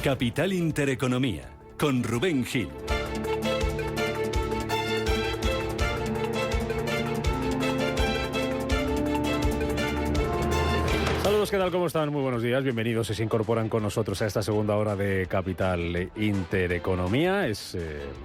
Capital Intereconomía, con Rubén Gil. Saludos, ¿qué tal? ¿Cómo están? Muy buenos días, bienvenidos. Se incorporan con nosotros a esta segunda hora de Capital Intereconomía. Es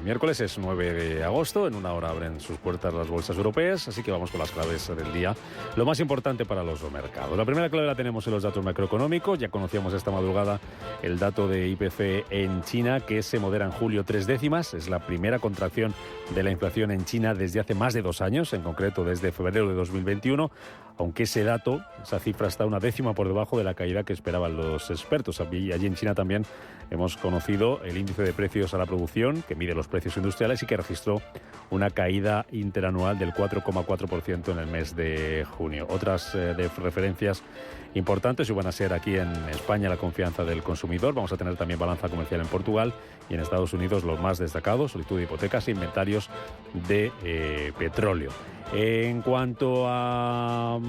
miércoles, es 9 de agosto. En una hora abren sus puertas las bolsas europeas, así que vamos con las claves del día. Lo más importante para los mercados. La primera clave la tenemos en los datos macroeconómicos. Ya conocíamos esta madrugada el dato de IPC en China, que se modera en julio 3 décimas. Es la primera contracción de la inflación en China desde hace más de 2 años, en concreto desde febrero de 2021. Aunque ese dato, esa cifra está una décima por debajo de la caída que esperaban los expertos. Allí en China también hemos conocido el índice de precios a la producción, que mide los precios industriales y que registró una caída interanual del 4,4% en el mes de junio. Otras de referencias importantes van a ser aquí en España la confianza del consumidor. Vamos a tener también balanza comercial en Portugal y en Estados Unidos los más destacados, solicitud de hipotecas e inventarios de petróleo. En cuanto a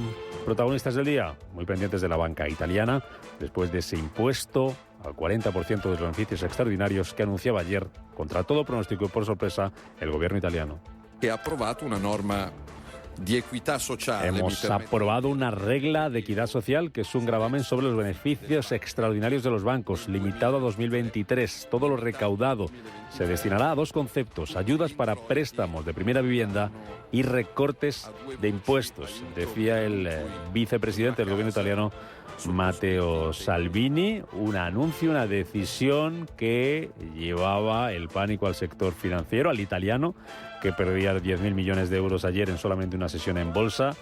protagonistas del día, muy pendientes de la banca italiana, después de ese impuesto al 40% de los beneficios extraordinarios que anunciaba ayer, contra todo pronóstico y por sorpresa, el gobierno italiano. Que ha aprobado una norma de equidad social. Hemos aprobado una regla de equidad social que es un gravamen sobre los beneficios extraordinarios de los bancos, limitado a 2023. Todo lo recaudado se destinará a 2 conceptos: ayudas para préstamos de primera vivienda y recortes de impuestos, decía el vicepresidente del gobierno italiano, Matteo Salvini. Un anuncio, una decisión que llevaba el pánico al sector financiero, al italiano, que perdía 10.000 millones de euros ayer en solamente una sesión en bolsa.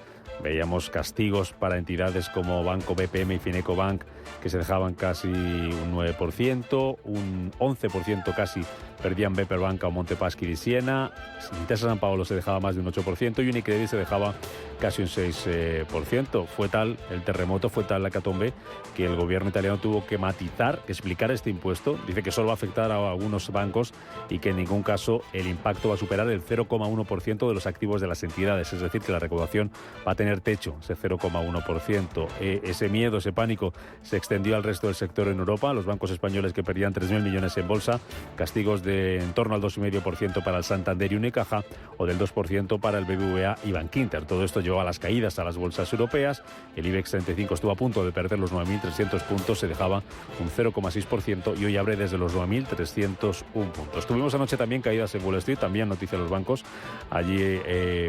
Veíamos castigos para entidades como Banco BPM y Finecobank, que se dejaban casi un 9%, un 11% casi perdían Banca o Montepaschi di Siena, Intesa San Paolo se dejaba más de un 8% y Unicredit se dejaba casi un 6%. Fue tal el terremoto, fue tal la hecatombe, que el gobierno italiano tuvo que matizar, que explicar este impuesto. Dice que solo va a afectar a algunos bancos y que en ningún caso el impacto va a superar el 0,1% de los activos de las entidades, es decir, que la recaudación va a tener techo, ese 0,1%. Ese miedo, ese pánico se extendió al resto del sector en Europa. Los bancos españoles que perdían 3.000 millones en bolsa, castigos de en torno al 2,5% para el Santander y Unicaja, o del 2% para el BBVA y Bankinter. Todo esto llevó a las caídas a las bolsas europeas. El IBEX 35 estuvo a punto de perder los 9.300 puntos, se dejaba un 0,6% y hoy abre desde los 9.301 puntos. Tuvimos anoche también caídas en Wall Street, también noticia de los bancos. Allí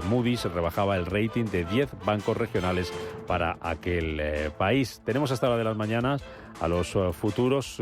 Moody's rebajaba el rating de 10 bancos regionales para aquel país. Tenemos hasta la de las mañanas a los futuros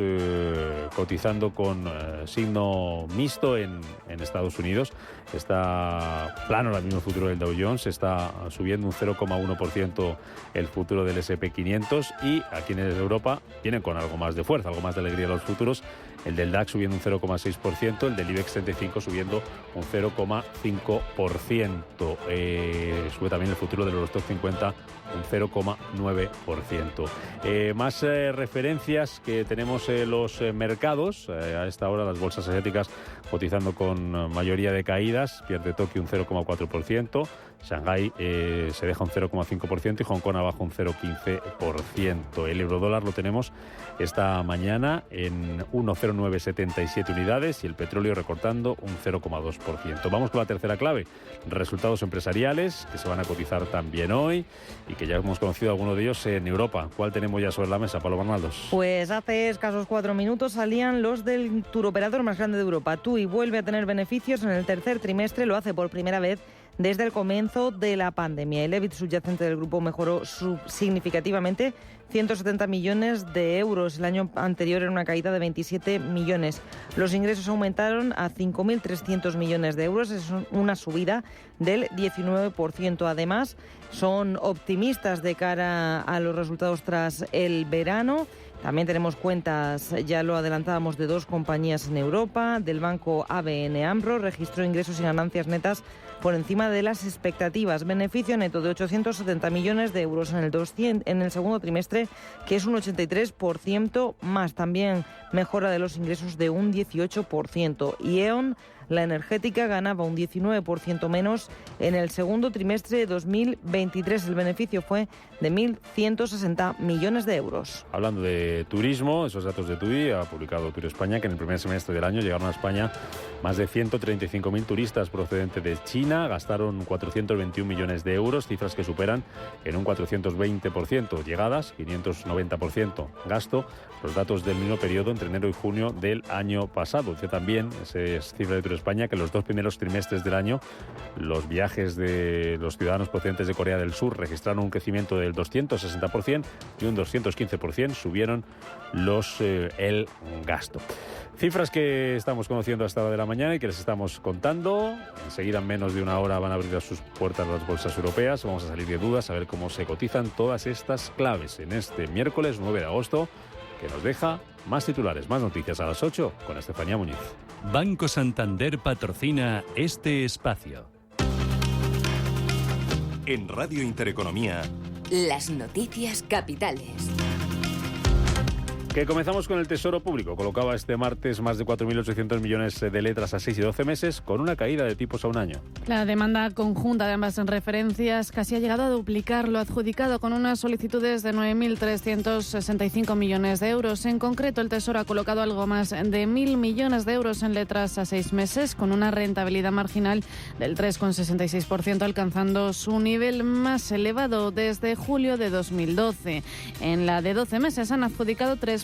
cotizando con signo mixto en Estados Unidos. Está plano ahora mismo el futuro del Dow Jones, está subiendo un 0,1% el futuro del S&P 500 y aquí en Europa vienen con algo más de fuerza, algo más de alegría los futuros. El del DAX subiendo un 0,6%, el del IBEX 35 subiendo un 0,5%. Sube también el futuro del Eurostoxx 50 un 0,9%. Más referencias que tenemos en los mercados. A esta hora las bolsas asiáticas cotizando con mayoría de caídas. Pierde Tokio un 0,4%. Shanghái se deja un 0,5% y Hong Kong abajo un 0,15%. El eurodólar lo tenemos esta mañana en 1,0977 unidades y el petróleo recortando un 0,2%. Vamos con la tercera clave. Resultados empresariales que se van a cotizar también hoy y que ya hemos conocido algunos de ellos en Europa. ¿Cuál tenemos ya sobre la mesa, Pablo Bernaldos? Pues hace escasos 4 minutos salían los del turoperador más grande de Europa. TUI vuelve a tener beneficios en el tercer trimestre, lo hace por primera vez desde el comienzo de la pandemia. El EBIT subyacente del grupo mejoró significativamente, 170 millones de euros. El año anterior era una caída de 27 millones. Los ingresos aumentaron a 5.300 millones de euros, es una subida del 19%. Además, son optimistas de cara a los resultados tras el verano. También tenemos cuentas, ya lo adelantábamos, de 2 compañías en Europa. Del banco ABN AMRO registró ingresos y ganancias netas por encima de las expectativas. Beneficio neto de 870 millones de euros en el segundo trimestre, que es un 83% más. También mejora de los ingresos de un 18%. Y E.ON, la energética, ganaba un 19% menos en el segundo trimestre de 2023. El beneficio fue de 1.160 millones de euros. Hablando de turismo, esos datos de TUI ha publicado Tour España, que en el primer semestre del año llegaron a España más de 135.000 turistas procedentes de China, gastaron 421 millones de euros, cifras que superan en un 420%, llegadas 590%, gasto, los datos del mismo periodo entre enero y junio del año pasado. Dice también, esa es cifra de Tour España, que en los 2 primeros trimestres del año los viajes de los ciudadanos procedentes de Corea del Sur registraron un crecimiento del 260% y un 215% subieron el gasto. Cifras que estamos conociendo hasta la hora de la mañana y que les estamos contando. Enseguida, en menos de una hora, van a abrir sus puertas las bolsas europeas. Vamos a salir de dudas, a ver cómo se cotizan todas estas claves en este miércoles 9 de agosto, que nos deja más titulares, más noticias a las 8 con Estefanía Muñiz. Banco Santander patrocina este espacio. En Radio Intereconomía, las noticias capitales. Que comenzamos con el Tesoro Público. Colocaba este martes más de 4.800 millones de letras a 6 y 12 meses, con una caída de tipos a un año. La demanda conjunta de ambas referencias casi ha llegado a duplicar lo adjudicado, con unas solicitudes de 9.365 millones de euros. En concreto, el Tesoro ha colocado algo más de 1.000 millones de euros en letras a 6 meses, con una rentabilidad marginal del 3,66%, alcanzando su nivel más elevado desde julio de 2012. En la de 12 meses han adjudicado 3.835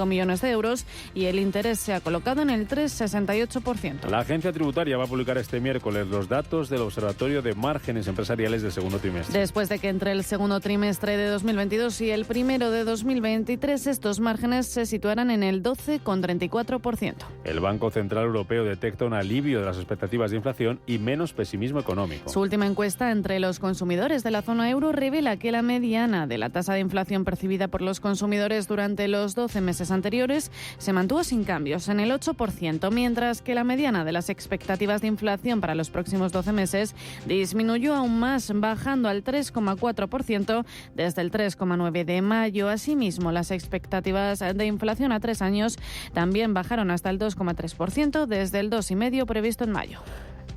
millones de euros y el interés se ha colocado en el 3,68%. La agencia tributaria va a publicar este miércoles los datos del Observatorio de Márgenes Empresariales del segundo trimestre. Después de que entre el segundo trimestre de 2022 y el primero de 2023 estos márgenes se situaran en el 12,34%. El Banco Central Europeo detecta un alivio de las expectativas de inflación y menos pesimismo económico. Su última encuesta entre los consumidores de la zona euro revela que la mediana de la tasa de inflación percibida por los consumidores durante los 12 meses anteriores se mantuvo sin cambios en el 8%, mientras que la mediana de las expectativas de inflación para los próximos 12 meses disminuyó aún más, bajando al 3,4% desde el 3,9% de mayo. Asimismo, las expectativas de inflación a 3 años también bajaron hasta el 2,3% desde el 2,5% previsto en mayo.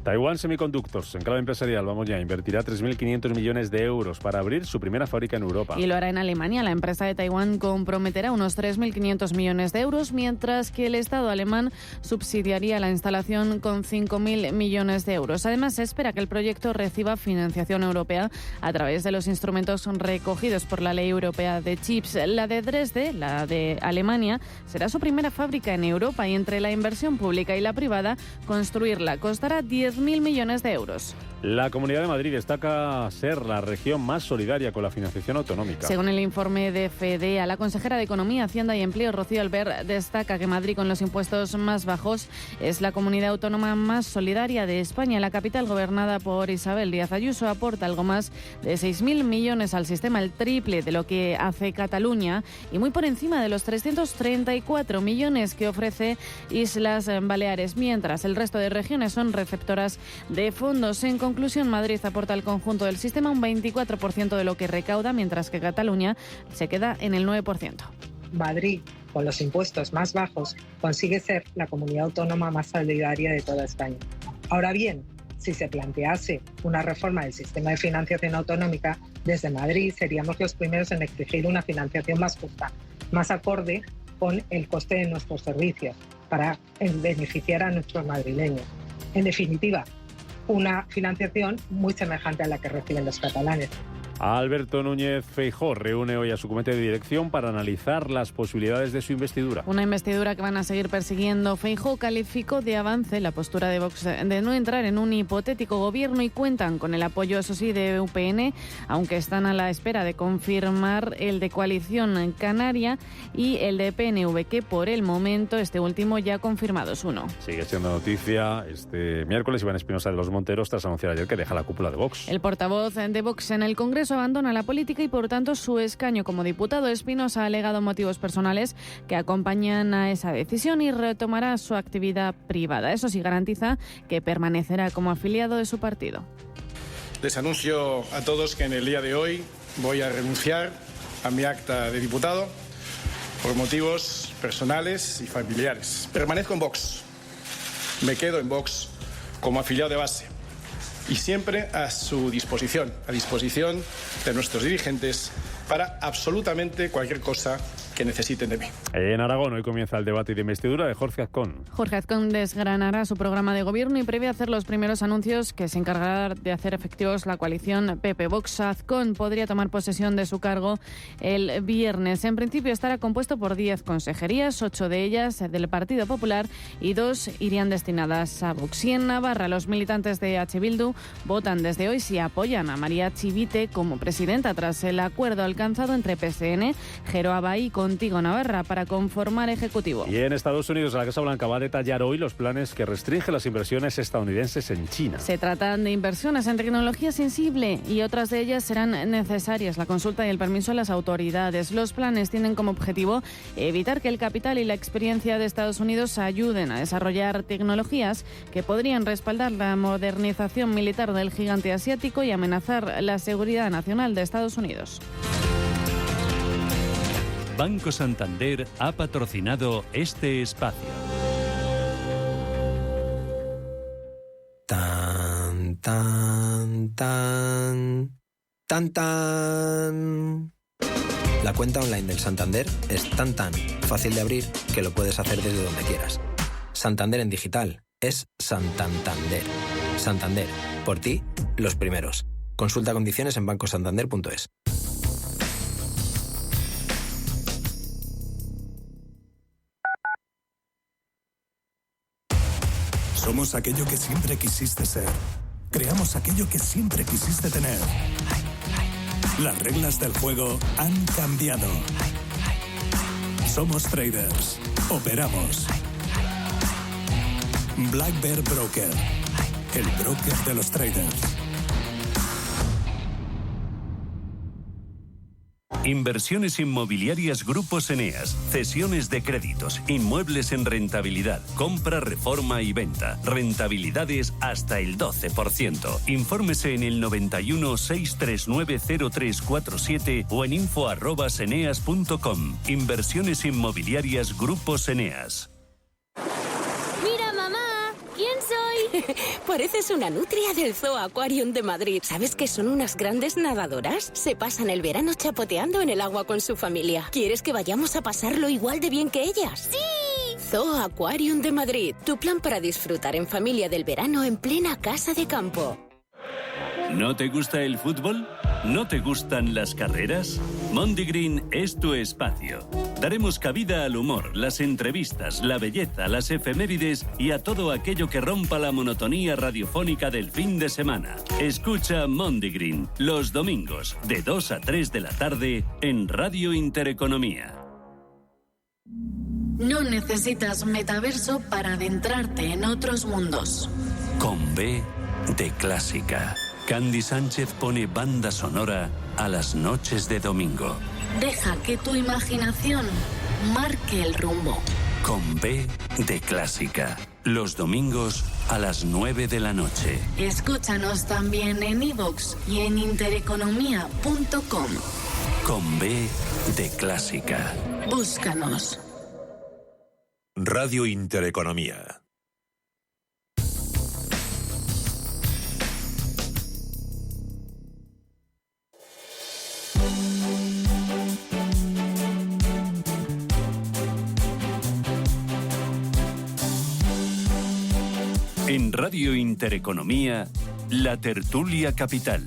Taiwan Semiconductors, en clave empresarial, vamos ya, invertirá 3.500 millones de euros para abrir su primera fábrica en Europa. Y lo hará en Alemania. La empresa de Taiwán comprometerá unos 3.500 millones de euros, mientras que el Estado alemán subsidiaría la instalación con 5.000 millones de euros. Además, se espera que el proyecto reciba financiación europea a través de los instrumentos recogidos por la Ley Europea de Chips. La de Dresde, la de Alemania, será su primera fábrica en Europa, y entre la inversión pública y la privada, construirla costará 10.000 millones de euros. La Comunidad de Madrid destaca ser la región más solidaria con la financiación autonómica. Según el informe de FEDEA, la consejera de Economía, Hacienda y Empleo, Rocío Albert, destaca que Madrid, con los impuestos más bajos, es la comunidad autónoma más solidaria de España. La capital, gobernada por Isabel Díaz Ayuso, aporta algo más de 6.000 millones al sistema, el triple de lo que hace Cataluña y muy por encima de los 334 millones que ofrece Islas Baleares, mientras el resto de regiones son receptoras de fondos. En conclusión, Madrid aporta al conjunto del sistema un 24% de lo que recauda, mientras que Cataluña se queda en el 9%. Madrid, con los impuestos más bajos, consigue ser la comunidad autónoma más solidaria de toda España. Ahora bien, si se plantease una reforma del sistema de financiación autonómica, desde Madrid seríamos los primeros en exigir una financiación más justa, más acorde con el coste de nuestros servicios, para beneficiar a nuestros madrileños. En definitiva, una financiación muy semejante a la que reciben los catalanes. Alberto Núñez Feijóo reúne hoy a su comité de dirección para analizar las posibilidades de su investidura. Una investidura que van a seguir persiguiendo. Feijóo calificó de avance la postura de Vox de no entrar en un hipotético gobierno y cuentan con el apoyo, eso sí, de UPN, aunque están a la espera de confirmar el de Coalición Canaria y el de PNV, que por el momento este último ya ha confirmado su no. Sigue siendo noticia este miércoles Iván Espinosa de los Monteros tras anunciar ayer que deja la cúpula de Vox. El portavoz de Vox en el Congreso caso abandona la política y por tanto su escaño como diputado. Espinosa ha alegado motivos personales que acompañan a esa decisión y retomará su actividad privada. Eso sí, garantiza que permanecerá como afiliado de su partido. Les anuncio a todos que en el día de hoy voy a renunciar a mi acta de diputado por motivos personales y familiares. Permanezco en Vox. Me quedo en Vox como afiliado de base y siempre a su disposición, a disposición de nuestros dirigentes para absolutamente cualquier cosa que necesiten de mí. En Aragón hoy comienza el debate de investidura de Jorge Azcón. Jorge Azcón desgranará su programa de gobierno y prevé hacer los primeros anuncios que se encargará de hacer efectivos la coalición PP-Vox. Azcón podría tomar posesión de su cargo el viernes. En principio estará compuesto por 10 consejerías, 8 de ellas del Partido Popular y 2 irían destinadas a Vox. Y en Navarra los militantes de H. Bildu votan desde hoy si apoyan a María Chivite como presidenta tras el acuerdo alcanzado entre PSN, Geroa y Contigo Navarra para conformar ejecutivo. Y en Estados Unidos la Casa Blanca va a detallar hoy los planes que restringen las inversiones estadounidenses en China. Se tratan de inversiones en tecnología sensible y otras de ellas serán necesarias la consulta y el permiso de las autoridades. Los planes tienen como objetivo evitar que el capital y la experiencia de Estados Unidos ayuden a desarrollar tecnologías que podrían respaldar la modernización militar del gigante asiático y amenazar la seguridad nacional de Estados Unidos. Banco Santander ha patrocinado este espacio. Tan, tan, tan, tan, tan. La cuenta online del Santander es tan fácil de abrir que lo puedes hacer desde donde quieras. Santander en digital es Santander. Santander, por ti, los primeros. Consulta condiciones en bancosantander.es. Somos aquello que siempre quisiste ser. Creamos aquello que siempre quisiste tener. Las reglas del juego han cambiado. Somos traders. Operamos. Black Bear Broker. El broker de los traders. Inversiones inmobiliarias Grupos Eneas, cesiones de créditos, inmuebles en rentabilidad, compra, reforma y venta, rentabilidades hasta el 12%. Infórmese en el 91 639 0347 o en info@eneas.com. Inversiones inmobiliarias Grupos Eneas. Mira, mamá, ¿quién soy? Pareces una nutria del Zoo Aquarium de Madrid. ¿Sabes que son unas grandes nadadoras? Se pasan el verano chapoteando en el agua con su familia. ¿Quieres que vayamos a pasarlo igual de bien que ellas? ¡Sí! Zoo Aquarium de Madrid. Tu plan para disfrutar en familia del verano en plena casa de campo. ¿No te gusta el fútbol? ¿No te gustan las carreras? Mondigreen es tu espacio. Daremos cabida al humor, las entrevistas, la belleza, las efemérides y a todo aquello que rompa la monotonía radiofónica del fin de semana. Escucha Mondigreen los domingos de 2 a 3 de la tarde en Radio Intereconomía. No necesitas metaverso para adentrarte en otros mundos. Con B de Clásica. Candy Sánchez pone banda sonora a las noches de domingo. Deja que tu imaginación marque el rumbo. Con B de Clásica. Los domingos a las 9 de la noche. Escúchanos también en iVoox y en intereconomía.com. Con B de Clásica. Búscanos. Radio Intereconomía. En Radio Intereconomía, La Tertulia Capital.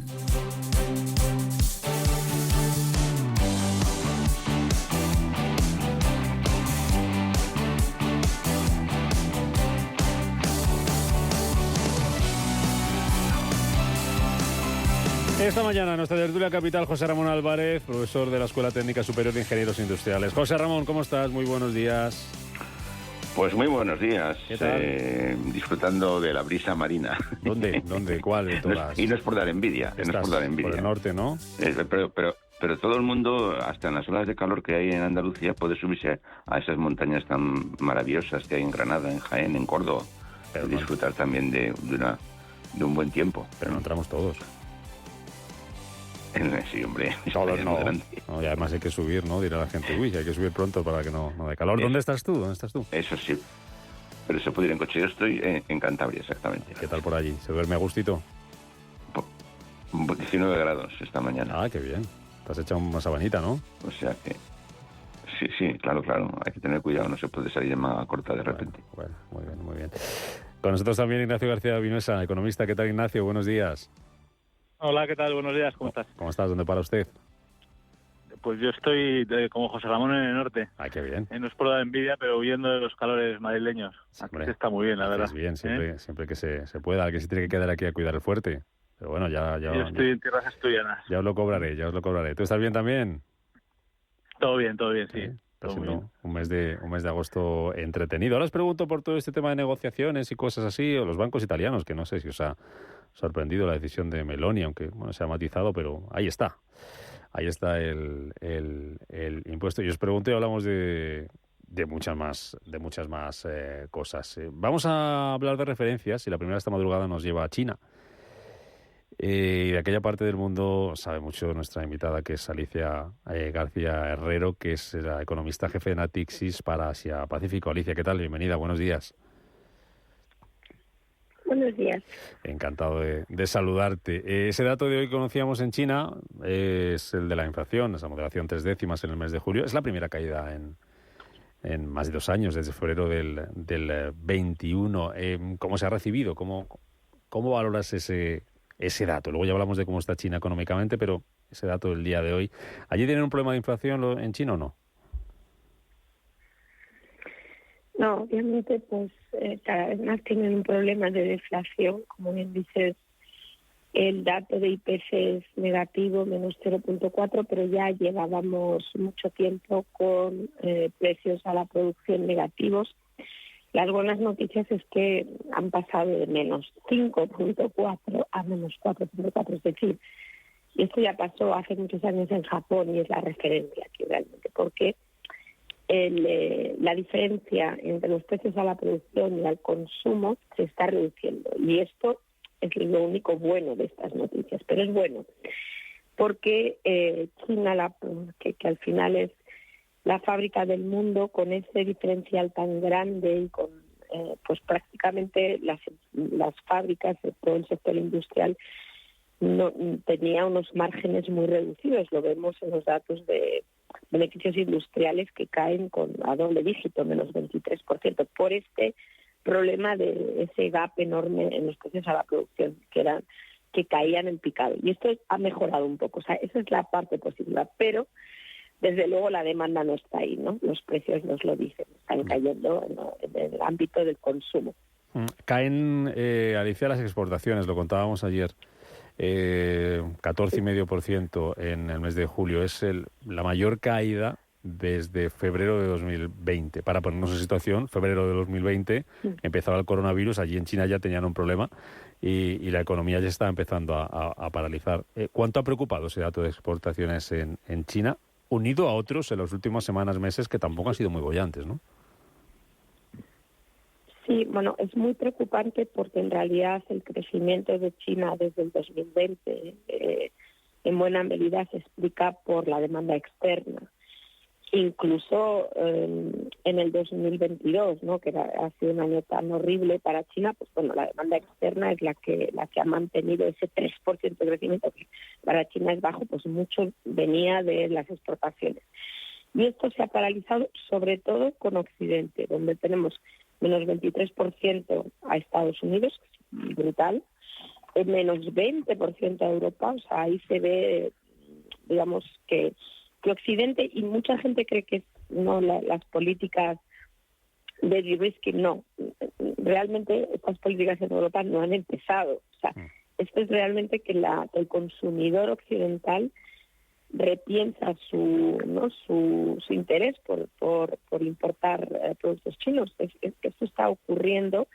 Esta mañana nuestra tertulia capital, José Ramón Álvarez, profesor de la Escuela Técnica Superior de Ingenieros Industriales. José Ramón, ¿cómo estás? Muy buenos días. Pues muy buenos días. ¿Qué tal? Disfrutando de la brisa marina. ¿Dónde? ¿Cuál de todas? Y no es por dar envidia. No es por dar envidia. Por el norte, ¿no? Pero todo el mundo, hasta en las olas de calor que hay en Andalucía, puede subirse a esas montañas tan maravillosas que hay en Granada, en Jaén, en Córdoba. Pero disfrutar también de un buen tiempo. Pero no entramos todos. Sí, hombre. Todos no. Y además hay que subir, ¿no? Dirá la gente, uy, hay que subir pronto para que no dé calor. ¿Dónde estás tú? Eso sí. Pero se puede ir en coche. Yo estoy en Cantabria, exactamente. ¿Qué tal por allí? ¿Se duerme a gustito? 19 grados esta mañana. Ah, qué bien. Te has echado una sabanita, ¿no? O sea que... Sí, claro. Hay que tener cuidado, no se puede salir de manga corta de repente. Bueno, muy bien. Con nosotros también Ignacio García Vinuesa, economista. ¿Qué tal, Ignacio? Buenos días. Hola, ¿qué tal? Buenos días, ¿cómo estás? ¿Cómo estás? ¿Dónde para usted? Pues yo estoy como José Ramón en el norte. Ah, qué bien. No es por dar envidia, pero huyendo de los calores madrileños. Aquí se está muy bien, la verdad. Bien, siempre que se pueda. El que se tiene que quedar aquí a cuidar el fuerte. Pero bueno, ya yo estoy en tierras asturianas. Ya os lo cobraré. ¿Tú estás bien también? Todo bien, sí. Está siendo un mes de agosto entretenido. Ahora os pregunto por todo este tema de negociaciones y cosas así, o los bancos italianos, que no sé si os ha sorprendido la decisión de Meloni, aunque se ha matizado, pero ahí está. Ahí está el impuesto. Y os pregunto y hablamos de muchas más cosas. Vamos a hablar de referencias y la primera esta madrugada nos lleva a China. Y de aquella parte del mundo sabe mucho nuestra invitada, que es Alicia García Herrero, que es la economista jefe de Natixis para Asia Pacífico. Alicia, ¿qué tal? Bienvenida, buenos días. Buenos días. Encantado de saludarte. Ese dato de hoy que conocíamos en China es el de la inflación, esa moderación 3 décimas en el mes de julio. Es la primera caída en más de 2 años, desde febrero del 21. ¿Cómo se ha recibido? ¿Cómo valoras ese dato? Luego ya hablamos de cómo está China económicamente, pero ese dato del día de hoy. ¿Allí tienen un problema de inflación en China o no? No, obviamente, pues cada vez más tienen un problema de deflación. Como bien dices, el dato de IPC es negativo, menos 0.4, pero ya llevábamos mucho tiempo con precios a la producción negativos. Las buenas noticias es que han pasado de menos 5.4 a menos 4.4, es decir, y esto ya pasó hace muchos años en Japón y es la referencia aquí realmente, porque la diferencia entre los precios a la producción y al consumo se está reduciendo, y esto es lo único bueno de estas noticias, pero es bueno porque China, que al final es la fábrica del mundo, con ese diferencial tan grande y con pues prácticamente las fábricas de todo el sector industrial no tenía unos márgenes muy reducidos. Lo vemos en los datos de beneficios industriales que caen a doble dígito, menos 23%, por este problema de ese gap enorme en los precios a la producción, que caían en picado. Y esto ha mejorado un poco. O sea, esa es la parte positiva, pero desde luego la demanda no está ahí, ¿no? Los precios nos lo dicen, están cayendo en el ámbito del consumo. Caen, Alicia, las exportaciones, lo contábamos ayer, 14,5% en el mes de julio. Es la mayor caída desde febrero de 2020. Para ponernos en situación, febrero de 2020 empezaba el coronavirus, allí en China ya tenían un problema y la economía ya estaba empezando a paralizar. ¿Cuánto ha preocupado ese dato de exportaciones en China, unido a otros en las últimas semanas, meses, que tampoco han sido muy bollantes, ¿no? Sí, bueno, es muy preocupante porque en realidad el crecimiento de China desde el 2020 en buena medida se explica por la demanda externa. Incluso en el 2022, ¿no?, que ha sido un año tan horrible para China, pues bueno, la demanda externa es la que ha mantenido ese 3% de crecimiento, que para China es bajo, pues mucho venía de las exportaciones. Y esto se ha paralizado sobre todo con Occidente, donde tenemos menos 23% a Estados Unidos, brutal, menos 20% a Europa. O sea, ahí se ve, digamos, que Occidente, y mucha gente cree que no las políticas de de-risking, no. Realmente estas políticas en Europa no han empezado. O sea, esto es realmente que el consumidor occidental repiensa su interés por importar productos chinos. Es que esto está ocurriendo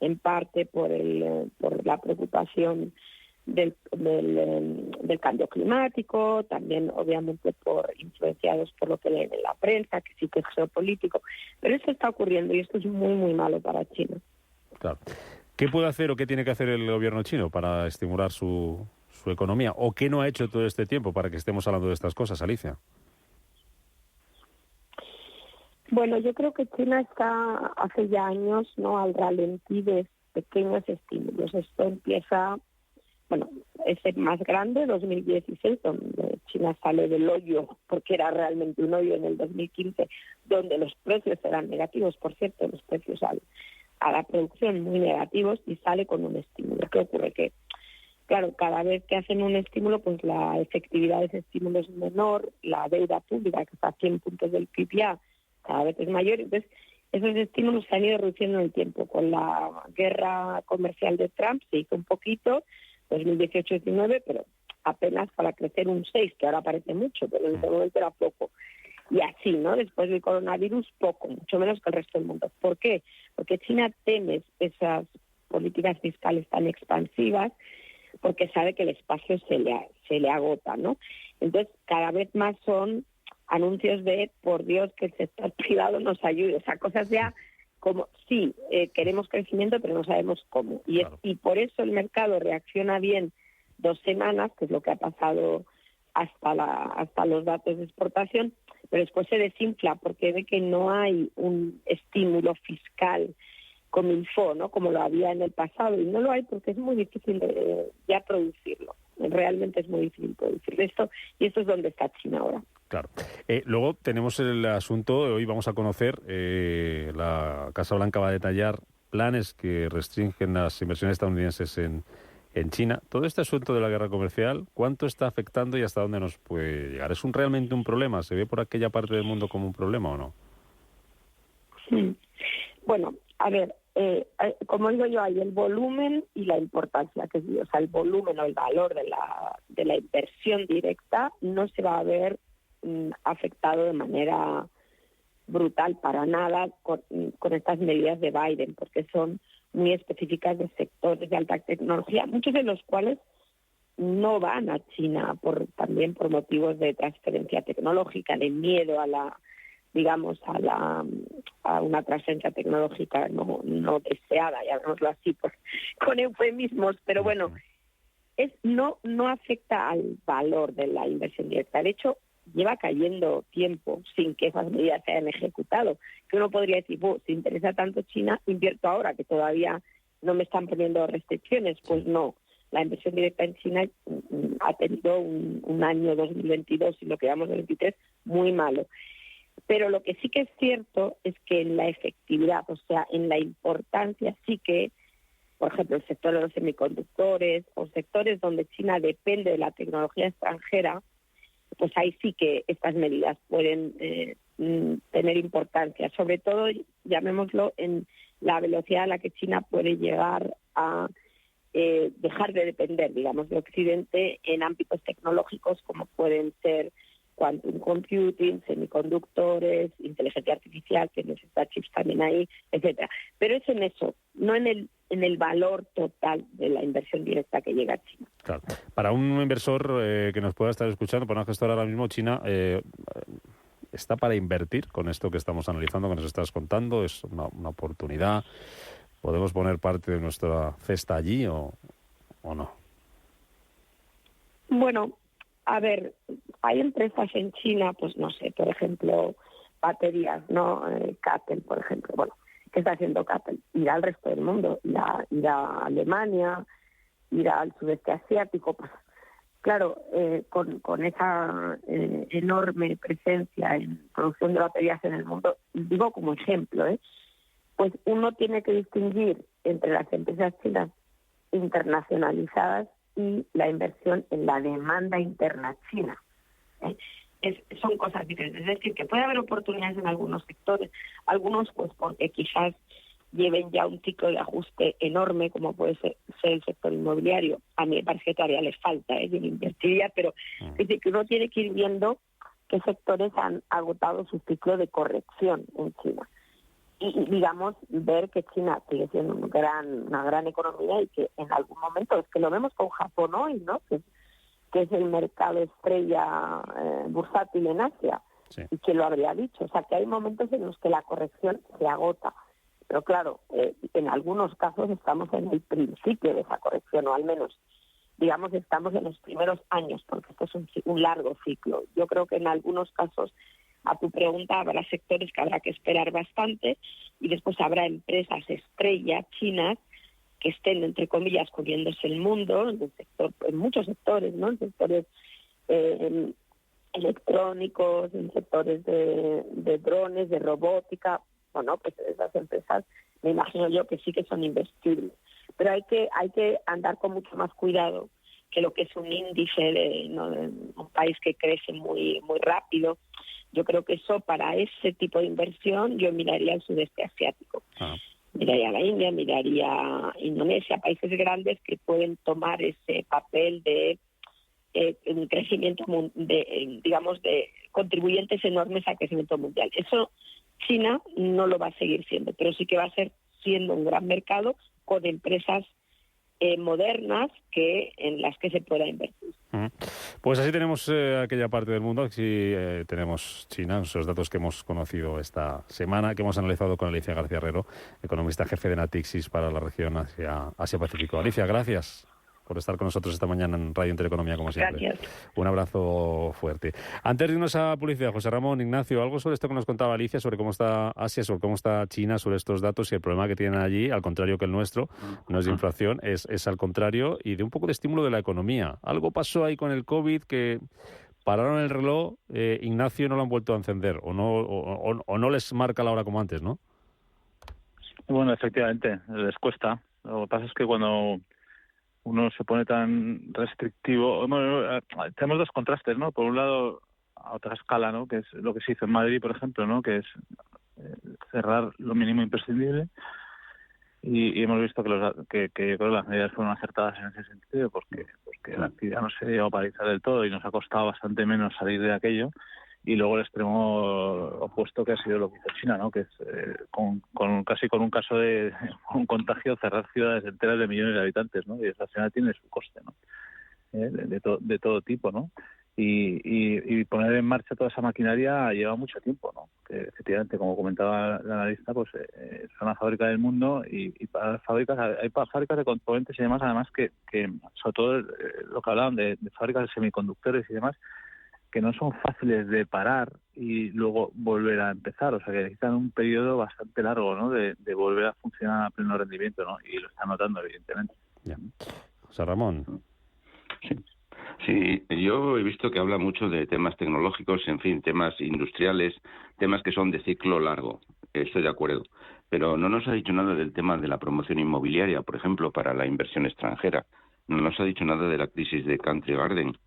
en parte por la preocupación del cambio climático, también obviamente influenciados por lo que leen en la prensa, que sí que es geopolítico, pero esto está ocurriendo y esto es muy, muy malo para China. Claro. ¿Qué puede hacer o qué tiene que hacer el gobierno chino para estimular su economía? ¿O qué no ha hecho todo este tiempo para que estemos hablando de estas cosas, Alicia? Bueno, yo creo que China está hace ya años, ¿no?, al ralentí de pequeños estímulos. Esto empieza, es el más grande, 2016, donde China sale del hoyo, porque era realmente un hoyo en el 2015, donde los precios eran negativos, por cierto, los precios a la producción muy negativos, y sale con un estímulo. ¿Qué ocurre? Que, claro, cada vez que hacen un estímulo, pues la efectividad de ese estímulo es menor, la deuda pública, que está a 100 puntos del PIB ya, cada vez es mayor. Entonces, esos estímulos se han ido reduciendo en el tiempo. Con la guerra comercial de Trump se hizo un poquito, 2018-19, pero apenas para crecer un 6, que ahora parece mucho, pero en ese momento era poco. Y así, ¿no? Después del coronavirus, poco, mucho menos que el resto del mundo. ¿Por qué? Porque China teme esas políticas fiscales tan expansivas, porque sabe que el espacio se le agota, ¿no? Entonces, cada vez más son anuncios de, por Dios, que el sector privado nos ayude. O sea, cosas ya como, sí, queremos crecimiento, pero no sabemos cómo. Y por eso el mercado reacciona bien 2 semanas, que es lo que ha pasado hasta los datos de exportación, pero después se desinfla porque ve que no hay un estímulo fiscal como info, ¿no?, como lo había en el pasado, y no lo hay porque es muy difícil ya producirlo. Realmente es muy difícil producir esto, y esto es donde está China ahora. Claro. Luego tenemos el asunto, hoy vamos a conocer, la Casa Blanca va a detallar planes que restringen las inversiones estadounidenses en China. Todo este asunto de la guerra comercial, ¿cuánto está afectando y hasta dónde nos puede llegar? ¿Es realmente un problema? ¿Se ve por aquella parte del mundo como un problema o no? Sí. Bueno, a ver, como digo yo, hay el volumen y la importancia, que es, o sea, el volumen o el valor de la inversión directa no se va a ver afectado de manera brutal para nada con estas medidas de Biden, porque son muy específicas de sectores de alta tecnología, muchos de los cuales no van a China también por motivos de transferencia tecnológica, de miedo a una transferencia tecnológica no deseada, llamémoslo así, con eufemismos, pero bueno, no afecta al valor de la inversión directa. De hecho, lleva cayendo tiempo sin que esas medidas se hayan ejecutado. Que uno podría decir, si interesa tanto China, invierto ahora, que todavía no me están poniendo restricciones. Pues no, la inversión directa en China ha tenido un año 2022 y lo que llamamos 2023 muy malo. Pero lo que sí que es cierto es que en la efectividad, o sea, en la importancia, sí que, por ejemplo, el sector de los semiconductores o sectores donde China depende de la tecnología extranjera, pues ahí sí que estas medidas pueden tener importancia, sobre todo, llamémoslo, en la velocidad a la que China puede llegar a dejar de depender, digamos, de Occidente en ámbitos tecnológicos como pueden ser quantum computing, semiconductores, inteligencia artificial, que necesita chips también ahí, etcétera. Pero es en eso, no en el valor total de la inversión directa que llega a China. Claro. Para un inversor que nos pueda estar escuchando, para una gestora ahora mismo, China está para invertir con esto que estamos analizando, que nos estás contando. Es una oportunidad. ¿Podemos poner parte de nuestra cesta allí o no? Bueno, a ver, hay empresas en China, pues no sé, por ejemplo, baterías, ¿no? CATL, por ejemplo. Bueno, ¿qué está haciendo CATL? Ir al resto del mundo, ir a Alemania, ir al sudeste asiático. Pues claro, con esa enorme presencia en producción de baterías en el mundo, digo como ejemplo, pues uno tiene que distinguir entre las empresas chinas internacionalizadas y la inversión en la demanda interna china. Son cosas diferentes. Es decir, que puede haber oportunidades en algunos sectores, algunos pues porque quizás lleven ya un ciclo de ajuste enorme, como puede ser el sector inmobiliario. A mí me parece que todavía les falta, yo no invertiría, pero es decir, que uno tiene que ir viendo qué sectores han agotado su ciclo de corrección en China. Y digamos, ver que China sigue siendo una gran economía y que en algún momento, es que lo vemos con Japón hoy, ¿no? Que es el mercado estrella bursátil en Asia, sí. Y que lo habría dicho. O sea, que hay momentos en los que la corrección se agota. Pero claro, en algunos casos estamos en el principio de esa corrección, o al menos, digamos, estamos en los primeros años, porque esto es un largo ciclo. Yo creo que en algunos casos, a tu pregunta, habrá sectores que habrá que esperar bastante y después habrá empresas estrella chinas que estén, entre comillas, comiéndose el mundo en muchos sectores, ¿no? En sectores electrónicos, en sectores de drones, de robótica. Bueno, pues esas empresas me imagino yo que sí que son investibles. Pero hay que andar con mucho más cuidado que lo que es un índice de un país que crece muy, muy rápido. Yo creo que eso, para ese tipo de inversión, yo miraría el sudeste asiático. Miraría a la India, miraría a Indonesia, países grandes que pueden tomar ese papel de un crecimiento, digamos, de contribuyentes enormes al crecimiento mundial. Eso China no lo va a seguir siendo, pero sí que va a ser siendo un gran mercado con empresas modernas en las que se pueda invertir. Pues así tenemos aquella parte del mundo, así tenemos China, esos datos que hemos conocido esta semana, que hemos analizado con Alicia García Herrero, economista jefe de Natixis para la región Asia-Pacífico. Alicia, gracias por estar con nosotros esta mañana en Radio Intereconomía, como siempre. Gracias. Un abrazo fuerte. Antes de irnos a publicidad, José Ramón, Ignacio, algo sobre esto que nos contaba Alicia, sobre cómo está Asia, sobre cómo está China, sobre estos datos y el problema que tienen allí, al contrario que el nuestro, no es de inflación, es al contrario, y de un poco de estímulo de la economía. Algo pasó ahí con el COVID que pararon el reloj, Ignacio, no lo han vuelto a encender, o no les marca la hora como antes, ¿no? Bueno, efectivamente, les cuesta. Lo que pasa es que cuando uno se pone tan restrictivo, bueno, tenemos dos contrastes, ¿no? Por un lado, a otra escala, ¿no? Que es lo que se hizo en Madrid, por ejemplo, ¿no? Que es cerrar lo mínimo imprescindible, y hemos visto que yo creo que las medidas fueron acertadas en ese sentido, porque la actividad no se llegó a paralizar del todo y nos ha costado bastante menos salir de aquello. Y luego el extremo opuesto, que ha sido lo que hizo China, ¿no? Que es casi con un caso de un contagio, cerrar ciudades enteras de millones de habitantes, ¿no? Y eso al final tiene su coste, ¿no? De todo tipo, ¿no? Y poner en marcha toda esa maquinaria lleva mucho tiempo, ¿no? Que efectivamente, como comentaba la analista, pues son la fábrica del mundo, y para las fábricas hay fábricas de componentes y demás, además que sobre todo lo que hablaban de fábricas de semiconductores y demás, que no son fáciles de parar y luego volver a empezar, o sea que necesitan un periodo bastante largo, ¿no? De volver a funcionar a pleno rendimiento, ¿no? Y lo están notando, evidentemente. Ya. José Ramón. Sí, yo he visto que habla mucho de temas tecnológicos, en fin, temas industriales, temas que son de ciclo largo, estoy de acuerdo, pero no nos ha dicho nada del tema de la promoción inmobiliaria, por ejemplo, para la inversión extranjera. No nos ha dicho nada de la crisis de Country Garden.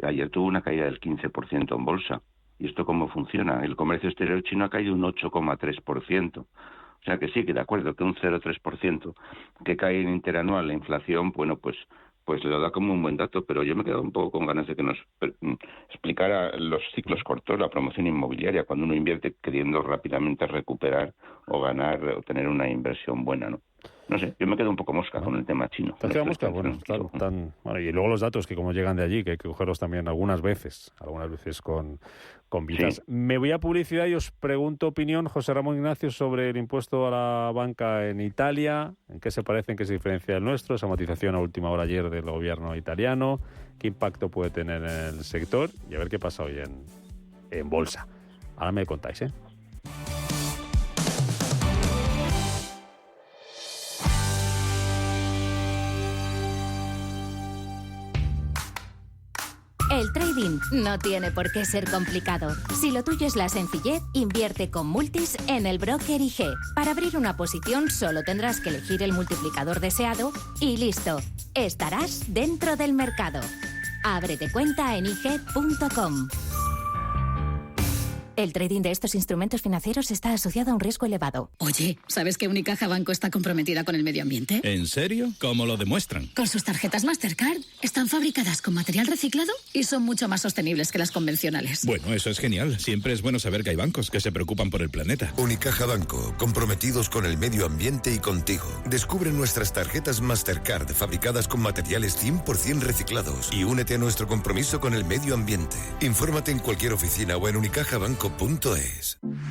Ayer tuvo una caída del 15% en bolsa. ¿Y esto cómo funciona? El comercio exterior chino ha caído un 8,3%. O sea que sí, que de acuerdo, que un 0,3% que cae en interanual la inflación, bueno, pues lo da como un buen dato, pero yo me he quedado un poco con ganas de que nos explicara los ciclos cortos, la promoción inmobiliaria, cuando uno invierte queriendo rápidamente recuperar o ganar o tener una inversión buena, ¿no? No sé, yo me quedo un poco mosca con el tema chino. ¿Te quedas mosca? Bueno, y luego los datos que como llegan de allí, que hay que cogerlos también algunas veces con vidas. Sí. Me voy a publicidad y os pregunto opinión, José Ramón, Ignacio, sobre el impuesto a la banca en Italia, en qué se parece, en qué se diferencia del nuestro, esa matización a última hora ayer del gobierno italiano, qué impacto puede tener en el sector y a ver qué pasa hoy en bolsa. Ahora me contáis, ¿eh? El trading no tiene por qué ser complicado. Si lo tuyo es la sencillez, invierte con Multis en el broker IG. Para abrir una posición solo tendrás que elegir el multiplicador deseado y listo. Estarás dentro del mercado. Ábrete cuenta en IG.com. El trading de estos instrumentos financieros está asociado a un riesgo elevado. Oye, ¿sabes que Unicaja Banco está comprometida con el medio ambiente? ¿En serio? ¿Cómo lo demuestran? Con sus tarjetas Mastercard. Están fabricadas con material reciclado y son mucho más sostenibles que las convencionales. Bueno, eso es genial. Siempre es bueno saber que hay bancos que se preocupan por el planeta. Unicaja Banco, comprometidos con el medio ambiente y contigo. Descubre nuestras tarjetas Mastercard fabricadas con materiales 100% reciclados y únete a nuestro compromiso con el medio ambiente. Infórmate en cualquier oficina o en unicajabanco.es.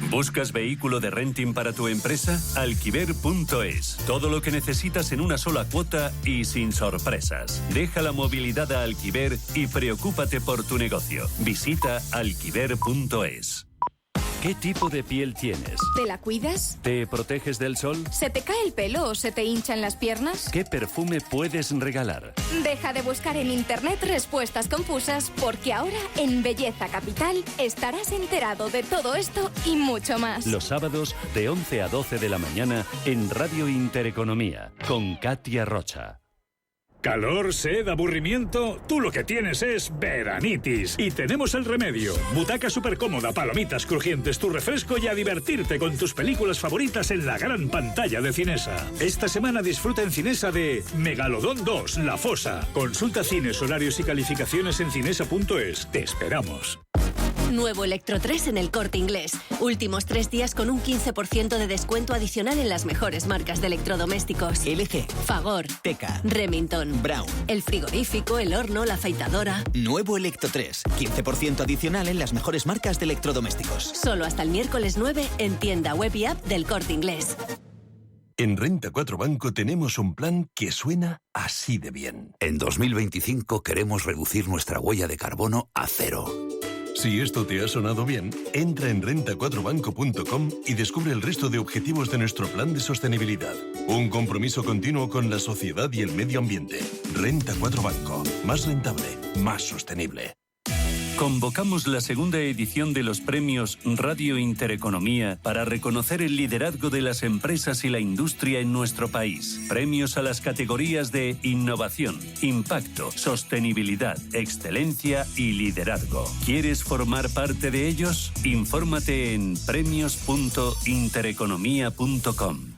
¿Buscas vehículo de renting para tu empresa? Alquiver.es. Todo lo que necesitas en una sola cuota y sin sorpresas. Deja la movilidad a Alquiver y preocúpate por tu negocio. Visita alquiver.es. ¿Qué tipo de piel tienes? ¿Te la cuidas? ¿Te proteges del sol? ¿Se te cae el pelo o se te hinchan las piernas? ¿Qué perfume puedes regalar? Deja de buscar en internet respuestas confusas, porque ahora en Belleza Capital estarás enterado de todo esto y mucho más. Los sábados de 11 a 12 de la mañana en Radio Intereconomía con Katia Rocha. ¿Calor, sed, aburrimiento? Tú lo que tienes es veranitis. Y tenemos el remedio. Butaca súper cómoda, palomitas crujientes, tu refresco y a divertirte con tus películas favoritas en la gran pantalla de Cinesa. Esta semana disfruta en Cinesa de Megalodón 2, La Fosa. Consulta cines, horarios y calificaciones en cinesa.es. Te esperamos. Nuevo Electro 3 en El Corte Inglés. Últimos 3 días con un 15% de descuento adicional en las mejores marcas de electrodomésticos. LG, Fagor, Teca, Remington, Brown, el frigorífico, el horno, la afeitadora. Nuevo Electro 3, 15% adicional en las mejores marcas de electrodomésticos. Solo hasta el miércoles 9 en tienda web y app del Corte Inglés. En Renta 4 Banco tenemos un plan que suena así de bien. En 2025 queremos reducir nuestra huella de carbono a 0. Si esto te ha sonado bien, entra en renta4banco.com y descubre el resto de objetivos de nuestro plan de sostenibilidad. Un compromiso continuo con la sociedad y el medio ambiente. Renta 4 Banco. Más rentable, más sostenible. Convocamos la segunda edición de los premios Radio Intereconomía para reconocer el liderazgo de las empresas y la industria en nuestro país. Premios a las categorías de innovación, impacto, sostenibilidad, excelencia y liderazgo. ¿Quieres formar parte de ellos? Infórmate en premios.intereconomía.com.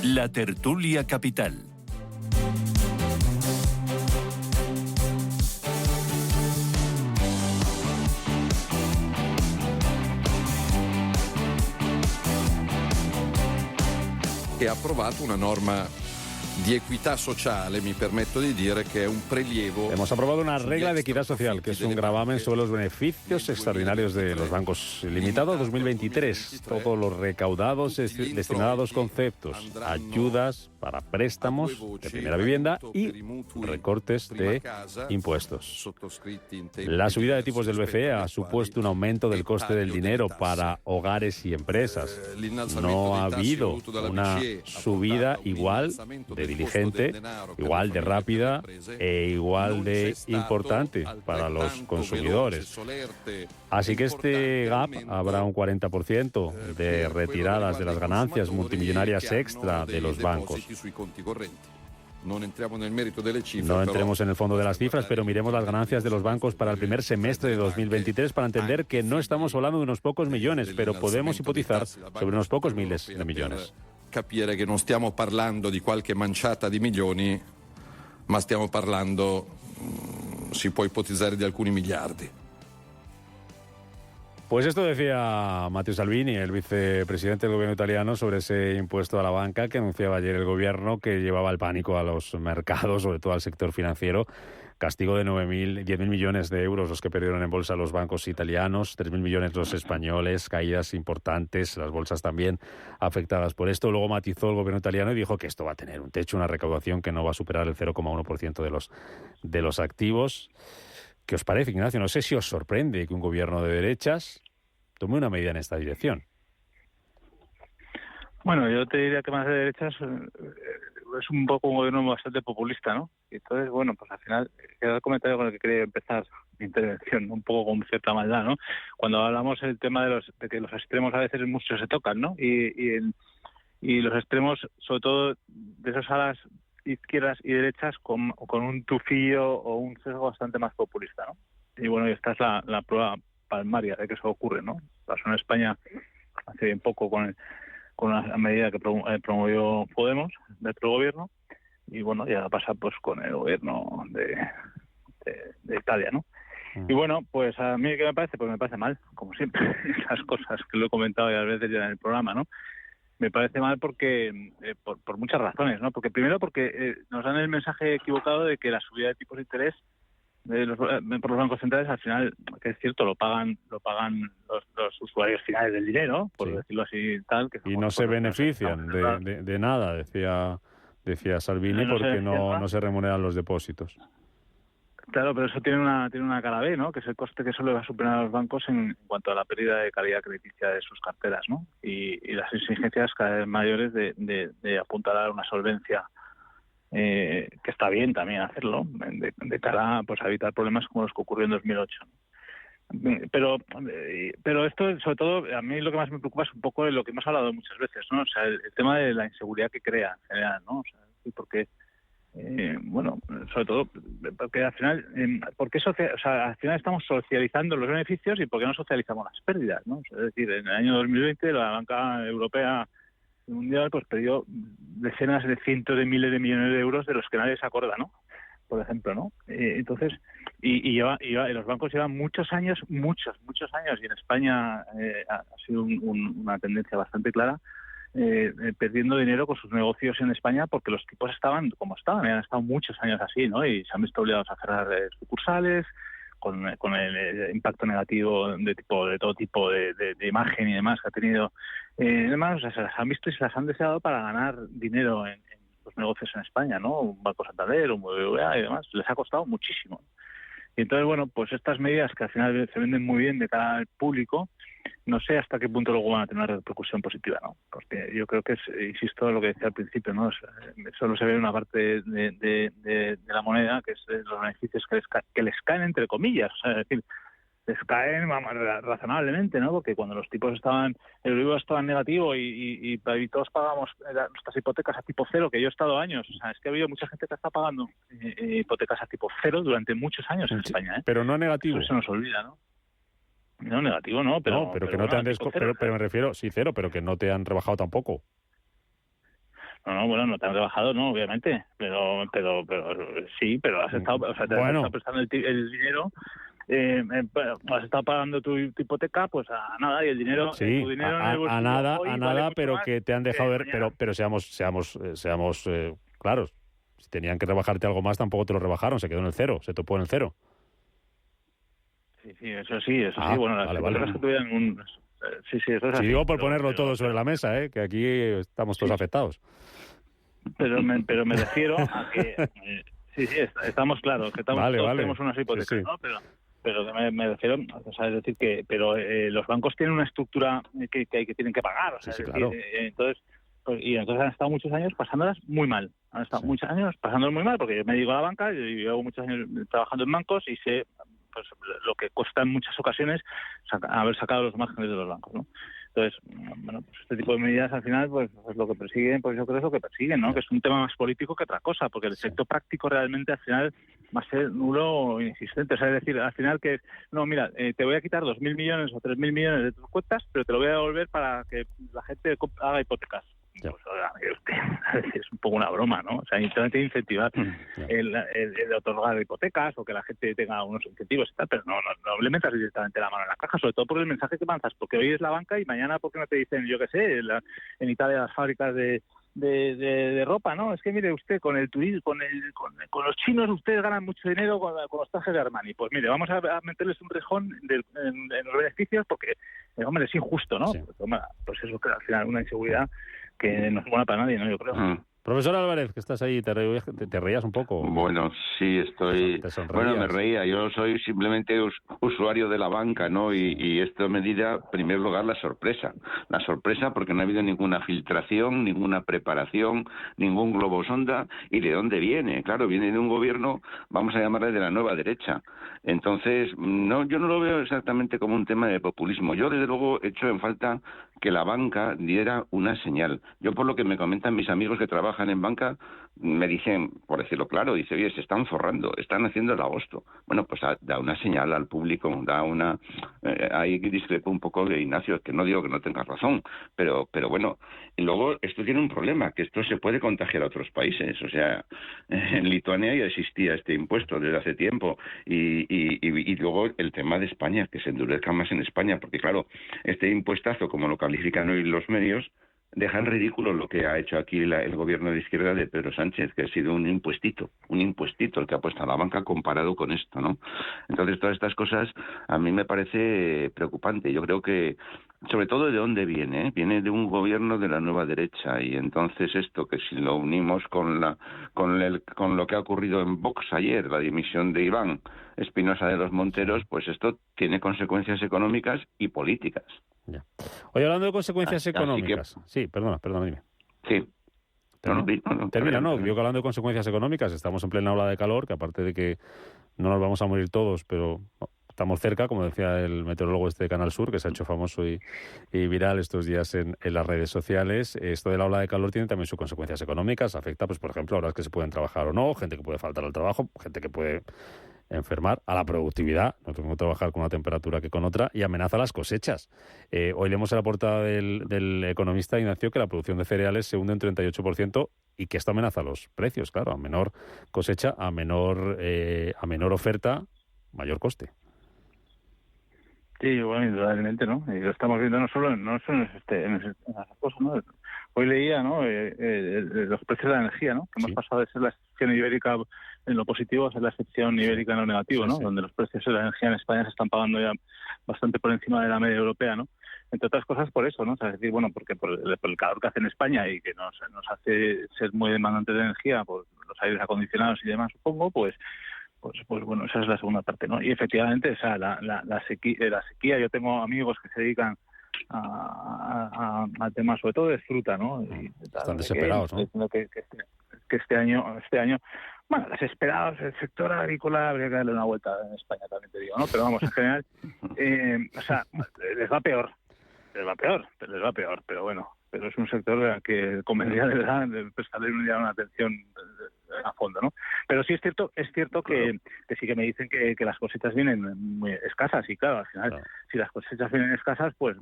La tertulia capital. E ha approvato una norma di equità sociale, mi permetto di dire che è un prelievo. Hemos aprobado una regla de equidad social, que es un gravamen sobre los beneficios extraordinarios de los bancos, limitado a 2023. Todos los recaudados destinados a dos conceptos: ayudas para préstamos de primera vivienda y recortes de impuestos. La subida de tipos del BCE ha supuesto un aumento del coste del dinero para hogares y empresas. No ha habido una subida igual de diligente, igual de rápida e igual de importante para los consumidores. Así que este gap, habrá un 40% de retiradas de las ganancias multimillonarias extra de los bancos. No entremos en el fondo de las cifras, pero miremos las ganancias de los bancos para el primer semestre de 2023 para entender que no estamos hablando de unos pocos millones, pero podemos hipotizar sobre unos pocos miles de millones. Capire che non stiamo parlando di qualche manciata di milioni, ma stiamo parlando, si può ipotizzare, di alcuni miliardi. Pues esto decía Matteo Salvini, el vicepresidente del gobierno italiano, sobre ese impuesto a la banca que anunciaba ayer el gobierno, que llevaba el pánico a los mercados, sobre todo al sector financiero. Castigo de 10.000 millones de euros los que perdieron en bolsa los bancos italianos, 3.000 millones los españoles, caídas importantes, las bolsas también afectadas por esto. Luego matizó el gobierno italiano y dijo que esto va a tener un techo, una recaudación que no va a superar el 0,1% de los activos. ¿Qué os parece, Ignacio? No sé si os sorprende que un gobierno de derechas tome una medida en esta dirección. Bueno, yo te diría que más de derechas es un poco un gobierno bastante populista, ¿no? Y entonces, bueno, pues al final queda el comentario con el que quería empezar mi intervención, un poco con cierta maldad, ¿no? Cuando hablamos del tema de que los extremos a veces muchos se tocan, ¿no? Y y los extremos, sobre todo de esas alas izquierdas y derechas, con un tufillo o un sesgo bastante más populista, ¿no? Y bueno, esta es la prueba palmaria de que eso ocurre, ¿no? Pasó en España hace bien poco con una medida que promovió Podemos dentro del gobierno, y bueno, ya pasa pues con el gobierno de Italia, ¿no? Y bueno, pues a mí, ¿qué me parece? Pues me parece mal, como siempre, esas cosas que lo he comentado ya a veces ya en el programa, ¿no? Me parece mal porque por muchas razones, ¿no? Porque primero porque nos dan el mensaje equivocado de que la subida de tipos de interés por los bancos centrales, al final, que es cierto, lo pagan los usuarios finales del dinero, por decirlo así, tal. Que y no se benefician de nada, decía Salvini, porque no se remuneran los depósitos. Claro, pero eso tiene una cara B, ¿no? Que es el coste que eso le va a suponer a los bancos en cuanto a la pérdida de calidad crediticia de sus carteras, ¿no? Y las exigencias cada vez mayores de apuntalar una solvencia, que está bien también hacerlo, de cara pues, a evitar problemas como los que ocurrió en 2008. Pero esto, sobre todo, a mí lo que más me preocupa es un poco de lo que hemos hablado muchas veces, ¿no? O sea, el tema de la inseguridad que crea en general, ¿no? O sea, porque bueno, sobre todo porque al final, al final estamos socializando los beneficios y porque no socializamos las pérdidas, ¿no? Es decir, en el año 2020 la banca europea mundial pues perdió decenas de cientos de miles de millones de euros de los que nadie se acuerda, ¿no? Por ejemplo, ¿no? Entonces, y los bancos llevan muchos años, y en España ha sido una tendencia bastante clara, perdiendo dinero con sus negocios en España porque los tipos estaban como estaban, han estado muchos años así, ¿no? Y se han visto obligados a cerrar sucursales con el impacto negativo de todo tipo de imagen y demás que ha tenido. Además, o sea, se las han visto y se las han deseado para ganar dinero en los negocios en España, ¿no? Un Banco Santander, un BBVA y demás, les ha costado muchísimo. Y entonces, bueno, pues estas medidas que al final se venden muy bien de cara al público, no sé hasta qué punto luego van a tener una repercusión positiva, ¿no? Porque yo creo que insisto en lo que decía al principio, ¿no? Solo se ve una parte de la moneda, que es los beneficios que les caen, entre comillas, o sea, es decir, les caen razonablemente, ¿no? Porque cuando los tipos el Euribor estaba en negativo y todos pagamos nuestras hipotecas a tipo cero, que yo he estado años, o sea, es que ha habido mucha gente que está pagando hipotecas a tipo cero durante muchos años en España, ¿eh? Pero no negativo. Eso se nos olvida, ¿no? No, negativo no, pero que no te han pero me refiero, sí, cero, pero que no te han rebajado tampoco. No te han rebajado, no, obviamente, pero sí, pero has estado, o sea, te has estado prestando el dinero, has estado pagando tu hipoteca, pues a nada, y el dinero, sí, tu dinero a nada, pero más, que te han dejado ver, pero seamos claros, si tenían que rebajarte algo más, tampoco te lo rebajaron, se quedó en el cero, se topó en el cero. Sí, eso sí, bueno, las hipotekas que tuvieran sí, eso es así. Sí, digo por ponerlo todo sobre la mesa, que aquí estamos todos afectados. Pero me refiero a que estamos claros, que todos tenemos unas hipotecas, ¿no? Pero que me refiero, o sea, es decir que los bancos tienen una estructura que tienen que pagar, o sea, claro. Entonces han estado muchos años pasándolas muy mal. Han estado muchos años pasándolas muy mal, porque yo me dedico a la banca, yo llevo muchos años trabajando en bancos y sé pues lo que cuesta en muchas ocasiones haber sacado los márgenes de los bancos, ¿no? Entonces, bueno, pues este tipo de medidas al final, pues lo que persiguen, pues yo creo que es lo que persiguen, ¿no? Que es un tema más político que otra cosa, porque el efecto práctico realmente al final va a ser nulo o inexistente. O sea, es decir, al final que, no, mira, te voy a quitar 2.000 millones o 3.000 millones de tus cuentas, pero te lo voy a devolver para que la gente haga hipotecas. Pues, es un poco una broma, ¿no? O sea, intentamente incentivar el otorgar hipotecas o que la gente tenga unos incentivos y tal, pero no le metas directamente la mano en la caja, sobre todo por el mensaje que lanzas, porque hoy es la banca y mañana porque no te dicen, yo qué sé, en Italia las fábricas de ropa, ¿no? Es que mire usted, con el turismo, con los chinos ustedes ganan mucho dinero con los trajes de Armani. Pues mire, vamos a meterles un rejón en los beneficios porque, hombre, es injusto, ¿no? Sí. Pues eso crea al final una inseguridad que no es buena para nadie, ¿no? Yo creo. Profesor Álvarez, que estás ahí, te reías un poco. Bueno, sí, estoy... Bueno, me reía. Yo soy simplemente usuario de la banca, ¿no? Y esto me da, en primer lugar, la sorpresa. La sorpresa porque no ha habido ninguna filtración, ninguna preparación, ningún globo sonda. ¿Y de dónde viene? Claro, viene de un gobierno, vamos a llamarle de la nueva derecha. Entonces, no, yo no lo veo exactamente como un tema de populismo. Yo, desde luego, he hecho en falta que la banca diera una señal. Yo, por lo que me comentan mis amigos que trabajan en banca, me dicen, por decirlo claro, dice, oye, se están forrando, están haciendo el agosto. Bueno, pues da una señal al público, da una... ahí discrepo un poco de Ignacio, que no digo que no tenga razón, pero bueno, y luego esto tiene un problema, que esto se puede contagiar a otros países. O sea, en Lituania ya existía este impuesto desde hace tiempo, y luego el tema de España, que se endurezca más en España, porque claro, este impuestazo, como lo califican hoy los medios, deja en ridículo lo que ha hecho aquí el gobierno de izquierda de Pedro Sánchez, que ha sido un impuestito el que ha puesto a la banca comparado con esto, ¿no? Entonces, todas estas cosas a mí me parece preocupante. Yo creo que, sobre todo, ¿de dónde viene? Viene de un gobierno de la nueva derecha, y entonces esto, que si lo unimos con lo que ha ocurrido en Vox ayer, la dimisión de Iván Espinosa de los Monteros, pues esto tiene consecuencias económicas y políticas. Ya. Oye, hablando de consecuencias económicas... Sí, perdona, dime. Sí. Termina, no. Yo que hablando de consecuencias económicas, estamos en plena ola de calor, que aparte de que no nos vamos a morir todos, pero estamos cerca, como decía el meteorólogo de Canal Sur, que se ha hecho famoso y viral estos días en las redes sociales. Esto de la ola de calor tiene también sus consecuencias económicas. Afecta, pues por ejemplo, horas que se pueden trabajar o no, gente que puede faltar al trabajo, gente que puede enfermar, a la productividad, no tengo que trabajar con una temperatura que con otra, y amenaza las cosechas. Hoy leemos en la portada del economista Ignacio que la producción de cereales se hunde un 38% y que esto amenaza los precios, claro, a menor cosecha, a menor oferta, mayor coste. Sí, bueno, indudablemente, ¿no? Y lo estamos viendo no solo en esas cosas, ¿no? Hoy leía, ¿no? Los precios de la energía, ¿no? Que hemos pasado de ser la excepción ibérica en lo positivo a ser la excepción ibérica en lo negativo, ¿no? Sí. Donde los precios de la energía en España se están pagando ya bastante por encima de la media europea, ¿no? Entre otras cosas por eso, ¿no? O sea, es decir, bueno, porque por el calor que hace en España y que nos hace ser muy demandantes de energía por los aires acondicionados y demás, supongo, pues bueno, esa es la segunda parte, ¿no? Y efectivamente, o sea, la sequía, yo tengo amigos que se dedican a temas sobre todo de fruta, ¿no? Y están desesperados, ¿no? Que este año, bueno, desesperados, el sector agrícola habría que darle una vuelta en España, también te digo, ¿no? Pero vamos, en general, o sea, les va peor, pero bueno, pero es un sector que convendría de verdad prestarle una atención a fondo, ¿no? Pero sí es cierto que sí que me dicen que las cosechas vienen muy escasas, y claro, al final, si las cosechas vienen escasas, pues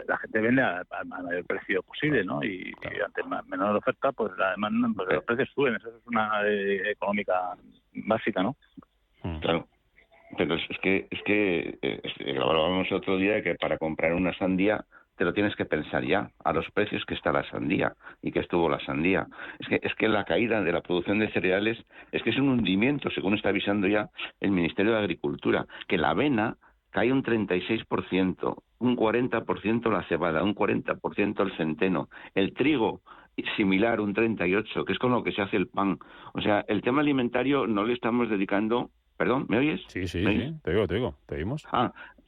la gente vende al mayor precio posible, ¿no? Y ante menor oferta, pues la demanda, pues los precios suben. Eso es una económica básica, ¿no? Claro. Pero es que hablábamos otro día que para comprar una sandía te lo tienes que pensar ya, a los precios que está la sandía y que estuvo la sandía. Es que la caída de la producción de cereales es que es un hundimiento, según está avisando ya el Ministerio de Agricultura, que la avena cae un 36%, un 40% la cebada, un 40% el centeno, el trigo similar, un 38%, que es con lo que se hace el pan. O sea, el tema alimentario no le estamos dedicando... ¿Perdón? ¿Me oyes? Sí, te oigo, ¿te oímos?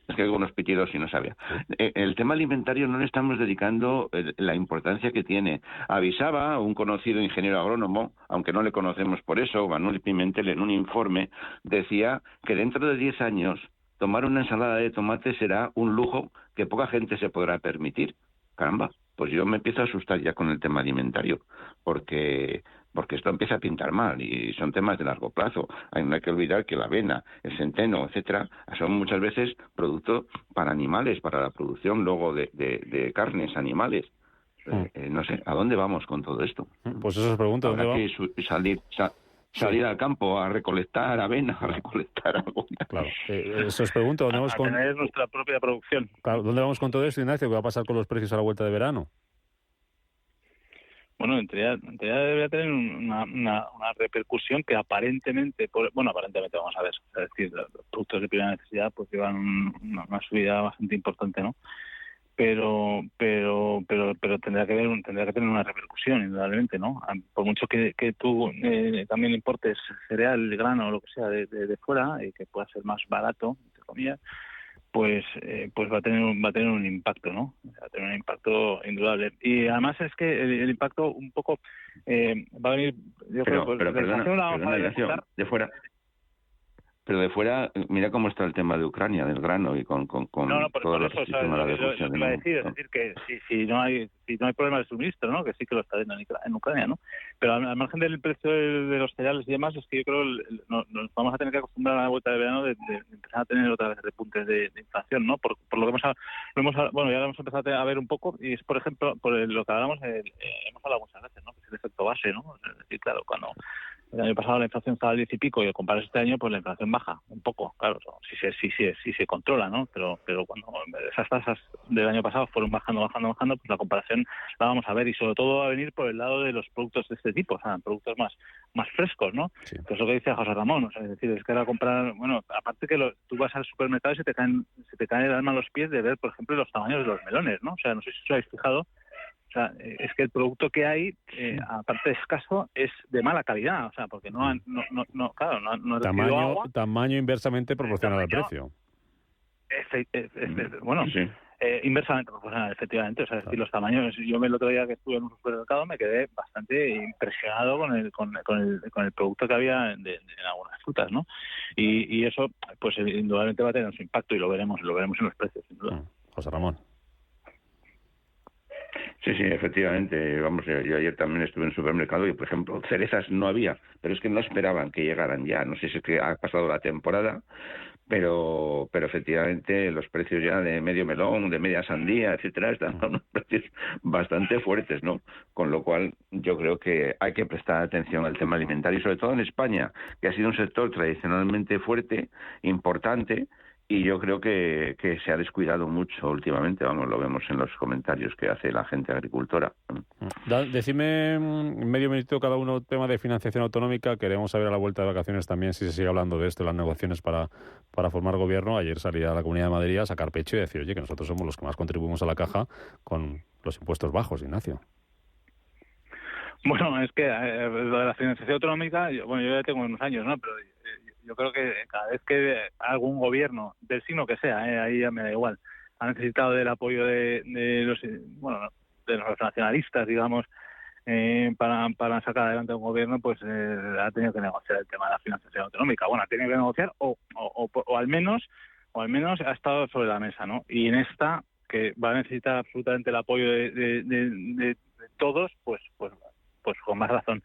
Es que hay unos pitidos y no sabía. El tema alimentario no le estamos dedicando la importancia que tiene. Avisaba un conocido ingeniero agrónomo, aunque no le conocemos por eso, Manuel Pimentel, en un informe, decía que dentro de 10 años tomar una ensalada de tomate será un lujo que poca gente se podrá permitir. Caramba, pues yo me empiezo a asustar ya con el tema alimentario, porque esto empieza a pintar mal y son temas de largo plazo. No hay que olvidar que la avena, el centeno, etcétera, son muchas veces productos para animales, para la producción luego de carnes animales. No sé, ¿a dónde vamos con todo esto? Pues eso os pregunto, ¿dónde vamos? Habrá que salir al campo a recolectar avena, a recolectar algo. Claro, eso os pregunto, ¿dónde vamos con tener nuestra propia producción? Claro, ¿dónde vamos con todo esto, Ignacio? ¿Qué va a pasar con los precios a la vuelta de verano? Bueno, en teoría debería tener una repercusión que aparentemente vamos a ver, es decir, los productos de primera necesidad pues llevan una subida bastante importante, ¿no? pero tendrá que tener una repercusión, indudablemente, ¿no? Por mucho que tú también importes cereal, grano o lo que sea de fuera, y que pueda ser más barato, entre comillas, pues va a tener un impacto, ¿no? Va a tener un impacto indudable. Y además es que el impacto un poco va a venir, yo creo, pero perdona, Ignacio, de fuera. Pero de fuera, mira cómo está el tema de Ucrania, del grano y con toda la restricción a la de Rusia. Lo que iba a decir, es decir, que si no hay problema de suministro, ¿no? Que sí que lo está viendo en Ucrania, ¿no? Pero al margen del precio de los cereales y demás, es que yo creo nos vamos a tener que acostumbrar a la vuelta de verano de empezar a tener otra vez repuntes de inflación, ¿no? Por lo que ya lo hemos empezado a ver un poco, y es, por ejemplo, por lo que hablamos, hemos hablado muchas veces, ¿no? Que es el efecto base, ¿no? Es decir, claro, cuando el año pasado la inflación estaba al 10 y pico y al comparar este año, pues la inflación baja un poco, claro, si se controla, ¿no? Pero cuando esas tasas del año pasado fueron bajando, pues la comparación la vamos a ver, y sobre todo va a venir por el lado de los productos de este tipo, o sea, productos más frescos, ¿no? Sí. Que es lo que dice José Ramón, o sea, es decir, es que ahora comprar, bueno, aparte que tú vas al supermercado y se te cae el alma a los pies de ver, por ejemplo, los tamaños de los melones, ¿no? O sea, no sé si os habéis fijado. O sea, es que el producto que hay, aparte de escaso, es de mala calidad, o sea, porque no tamaño inversamente proporcional al precio. Bueno, sí. Inversamente proporcional, efectivamente. O sea, es decir, los tamaños. Yo el otro día que estuve en un supermercado me quedé bastante impresionado con el producto que había en algunas frutas, ¿no? Y eso, pues indudablemente va a tener su impacto, y lo veremos en los precios, sin duda. José Ramón. Sí, efectivamente. Vamos, yo ayer también estuve en el supermercado y, por ejemplo, cerezas no había, pero es que no esperaban que llegaran ya. No sé si es que ha pasado la temporada, pero efectivamente los precios ya de medio melón, de media sandía, etcétera, están a unos precios bastante fuertes, ¿no? Con lo cual yo creo que hay que prestar atención al tema alimentario, y sobre todo en España, que ha sido un sector tradicionalmente fuerte, importante, y yo creo que se ha descuidado mucho últimamente, vamos, lo vemos en los comentarios que hace la gente agricultora. Decime medio minutito cada uno tema de financiación autonómica. Queremos saber a la vuelta de vacaciones también si se sigue hablando de esto, las negociaciones para formar gobierno. Ayer salía la Comunidad de Madrid a sacar pecho y decir, oye, que nosotros somos los que más contribuimos a la caja con los impuestos bajos, Ignacio. Bueno, es que lo de la financiación autonómica, yo ya tengo unos años, ¿no? Pero yo creo que cada vez que algún gobierno, del signo que sea, ahí ya me da igual, ha necesitado del apoyo de los nacionalistas, digamos, para sacar adelante un gobierno, pues ha tenido que negociar el tema de la financiación autonómica. Bueno, ha tenido que negociar o al menos ha estado sobre la mesa, ¿no? Y en esta, que va a necesitar absolutamente el apoyo de todos, pues con más razón.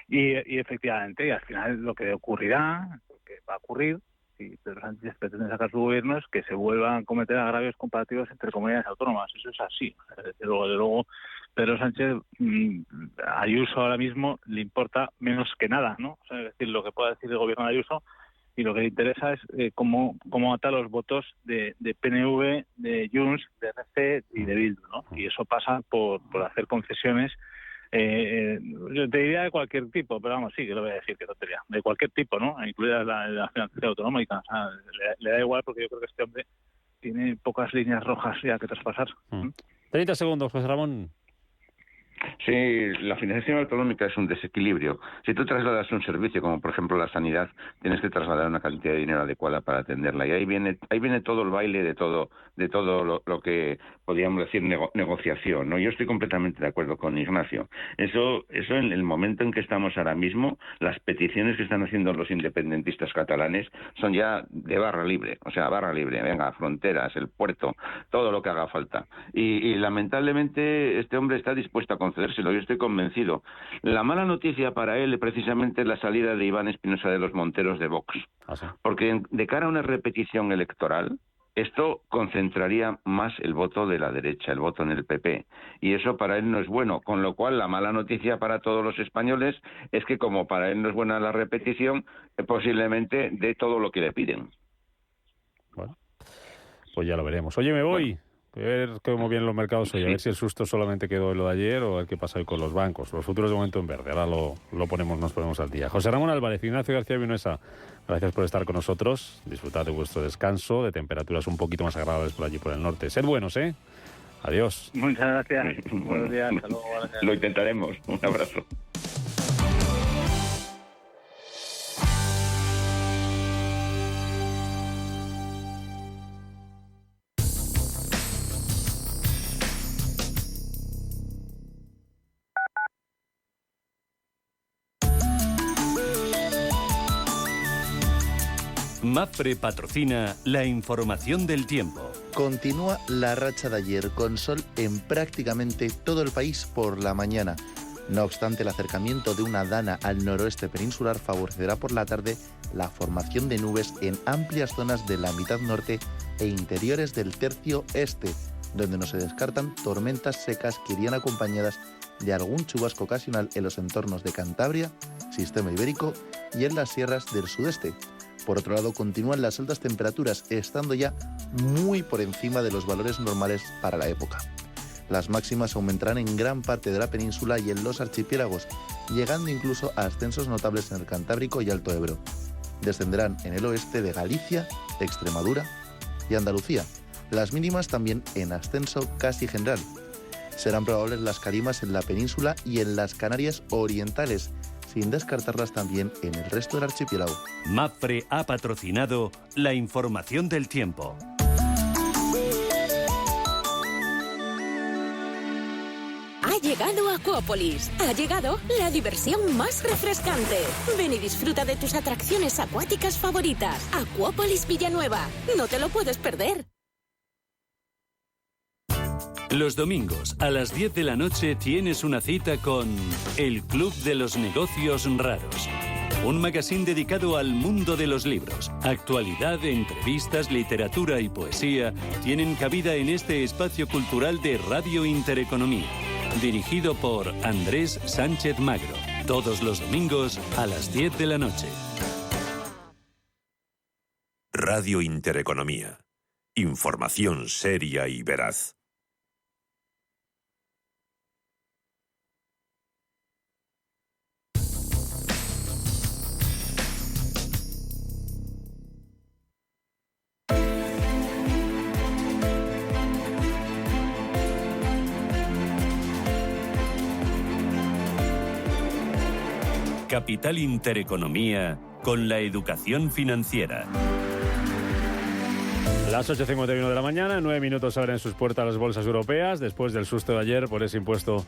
Y efectivamente, y al final lo que ocurrirá, que va a ocurrir, si Pedro Sánchez pretende sacar su gobierno, es que se vuelvan a cometer agravios comparativos entre comunidades autónomas. Eso es así. De luego, Pedro Sánchez, a Ayuso ahora mismo le importa menos que nada, ¿no? O sea, es decir, lo que pueda decir el gobierno de Ayuso, y lo que le interesa es cómo ata los votos de PNV, de Junts, de RC y de Bildu, ¿no? Y eso pasa por hacer concesiones. Yo te diría de cualquier tipo, pero vamos, sí, que lo voy a decir, que tontería, de cualquier tipo, ¿no? Incluida la financiación autonómica. O sea, le da igual, porque yo creo que este hombre tiene pocas líneas rojas ya que traspasar. 30 segundos, José Ramón. Sí, la financiación autonómica es un desequilibrio. Si tú trasladas un servicio, como por ejemplo la sanidad, tienes que trasladar una cantidad de dinero adecuada para atenderla. Y ahí viene todo el baile de todo lo que podríamos decir negociación, ¿no? Yo estoy completamente de acuerdo con Ignacio. Eso en el momento en que estamos ahora mismo, las peticiones que están haciendo los independentistas catalanes son ya de barra libre. O sea, barra libre, venga, fronteras, el puerto, todo lo que haga falta. Y lamentablemente este hombre está dispuesto a concedérselo, yo estoy convencido. La mala noticia para él precisamente es la salida de Iván Espinosa de los Monteros de Vox, porque de cara a una repetición electoral, esto concentraría más el voto de la derecha, el voto en el PP, y eso para él no es bueno, con lo cual la mala noticia para todos los españoles es que como para él no es buena la repetición, posiblemente dé todo lo que le piden. Bueno, pues ya lo veremos. Oye, me voy. A ver cómo vienen los mercados hoy, a ver si el susto solamente quedó en lo de ayer o a ver qué pasa hoy con los bancos. Los futuros de momento en verde, ahora nos ponemos al día. José Ramón Álvarez, Ignacio García Vinuesa, gracias por estar con nosotros. Disfrutad de vuestro descanso, de temperaturas un poquito más agradables por allí por el norte. Sed buenos, ¿eh? Adiós. Muchas gracias. Buenos días. Hasta luego. Gracias. Lo intentaremos. Un abrazo. Mapfre patrocina la información del tiempo. Continúa la racha de ayer con sol en prácticamente todo el país por la mañana. No obstante, el acercamiento de una dana al noroeste peninsular favorecerá por la tarde la formación de nubes en amplias zonas de la mitad norte e interiores del tercio este, donde no se descartan tormentas secas que irían acompañadas de algún chubasco ocasional en los entornos de Cantabria, Sistema Ibérico y en las sierras del sudeste. Por otro lado, continúan las altas temperaturas, estando ya muy por encima de los valores normales para la época. Las máximas aumentarán en gran parte de la península y en los archipiélagos, llegando incluso a ascensos notables en el Cantábrico y Alto Ebro. Descenderán en el oeste de Galicia, Extremadura y Andalucía. Las mínimas también en ascenso casi general. Serán probables las calimas en la península y en las Canarias orientales, sin descartarlas también en el resto del archipiélago. Mapfre ha patrocinado la información del tiempo. Ha llegado Aquópolis. Ha llegado la diversión más refrescante. Ven y disfruta de tus atracciones acuáticas favoritas. Aquópolis Villanueva. No te lo puedes perder. Los domingos a las 10 de la noche tienes una cita con El Club de los Negocios Raros. Un magazín dedicado al mundo de los libros. Actualidad, entrevistas, literatura y poesía tienen cabida en este espacio cultural de Radio Intereconomía. Dirigido por Andrés Sánchez Magro. Todos los domingos a las 10 de la noche. Radio Intereconomía. Información seria y veraz. Capital Intereconomía con la educación financiera. Las 8:51 de la mañana, 9 minutos abren sus puertas las bolsas europeas después del susto de ayer por ese impuesto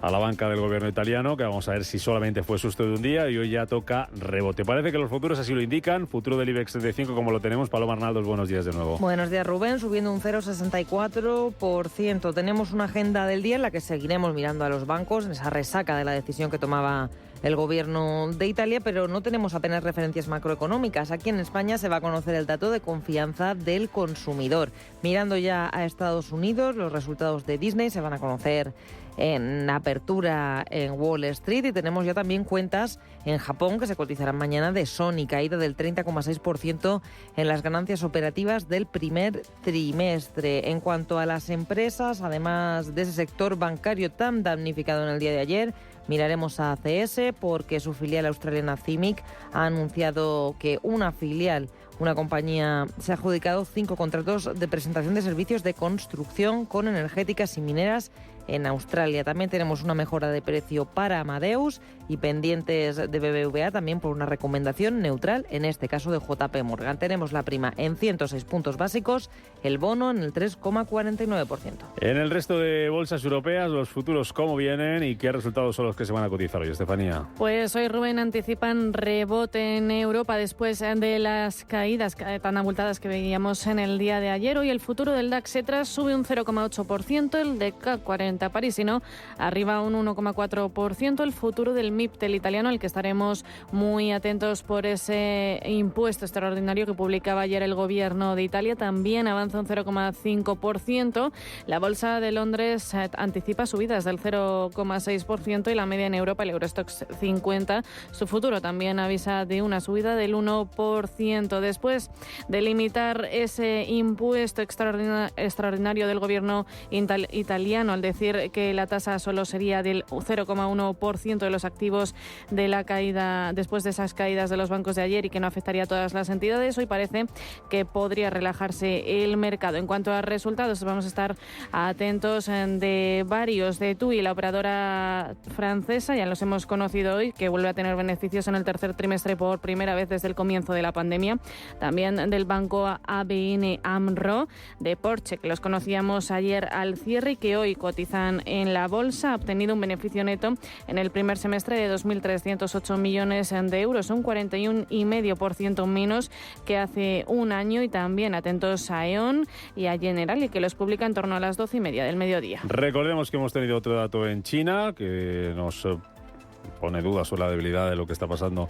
a la banca del gobierno italiano, que vamos a ver si solamente fue susto de un día y hoy ya toca rebote. Parece que los futuros así lo indican. Futuro del IBEX 35 como lo tenemos. Paloma Arnaldos, buenos días de nuevo. Buenos días, Rubén, subiendo un 0,64%. Tenemos una agenda del día en la que seguiremos mirando a los bancos en esa resaca de la decisión que tomaba el gobierno de Italia, pero no tenemos apenas referencias macroeconómicas. Aquí en España se va a conocer el dato de confianza del consumidor. Mirando ya a Estados Unidos, los resultados de Disney se van a conocer en apertura en Wall Street y tenemos ya también cuentas en Japón que se cotizarán mañana de Sony, caída del 30,6% en las ganancias operativas del primer trimestre. En cuanto a las empresas, además de ese sector bancario tan damnificado en el día de ayer, miraremos a ACS porque su filial australiana CIMIC ha anunciado que una compañía se ha adjudicado 5 contratos de presentación de servicios de construcción con energéticas y mineras en Australia. También tenemos una mejora de precio para Amadeus y pendientes de BBVA también por una recomendación neutral, en este caso de JP Morgan. Tenemos la prima en 106 puntos básicos, el bono en el 3,49%. En el resto de bolsas europeas, los futuros cómo vienen y qué resultados son los que se van a cotizar hoy, Estefanía. Pues hoy, Rubén, anticipan rebote en Europa después de las caídas tan abultadas que veíamos en el día de ayer. Hoy el futuro del DAX ETRAS sube un 0,8%, el de CAC 40 parisino arriba un 1,4%, el futuro del MIPTEL italiano, al que estaremos muy atentos por ese impuesto extraordinario que publicaba ayer el gobierno de Italia, también avanza un 0,5%. La bolsa de Londres anticipa subidas del 0,6% y la media en Europa, el Eurostoxx 50, su futuro también avisa de una subida del 1%. Después de limitar ese impuesto extraordinario del gobierno italiano, al decir decir que la tasa solo sería del 0,1% de los activos de la caída después de esas caídas de los bancos de ayer y que no afectaría a todas las entidades. Hoy parece que podría relajarse el mercado. En cuanto a resultados, vamos a estar atentos de varios de TUI, la operadora francesa, ya los hemos conocido hoy, que vuelve a tener beneficios en el tercer trimestre por primera vez desde el comienzo de la pandemia. También del banco ABN AMRO, de Porsche, que los conocíamos ayer al cierre y que hoy cotizan en la bolsa. Ha obtenido un beneficio neto en el primer semestre de 2.308 millones de euros, un 41,5% menos que hace un año. Y también atentos a E.ON y a General, y que los publica en torno a las 12:30 del mediodía. Recordemos que hemos tenido otro dato en China que nos pone dudas sobre la debilidad de lo que está pasando,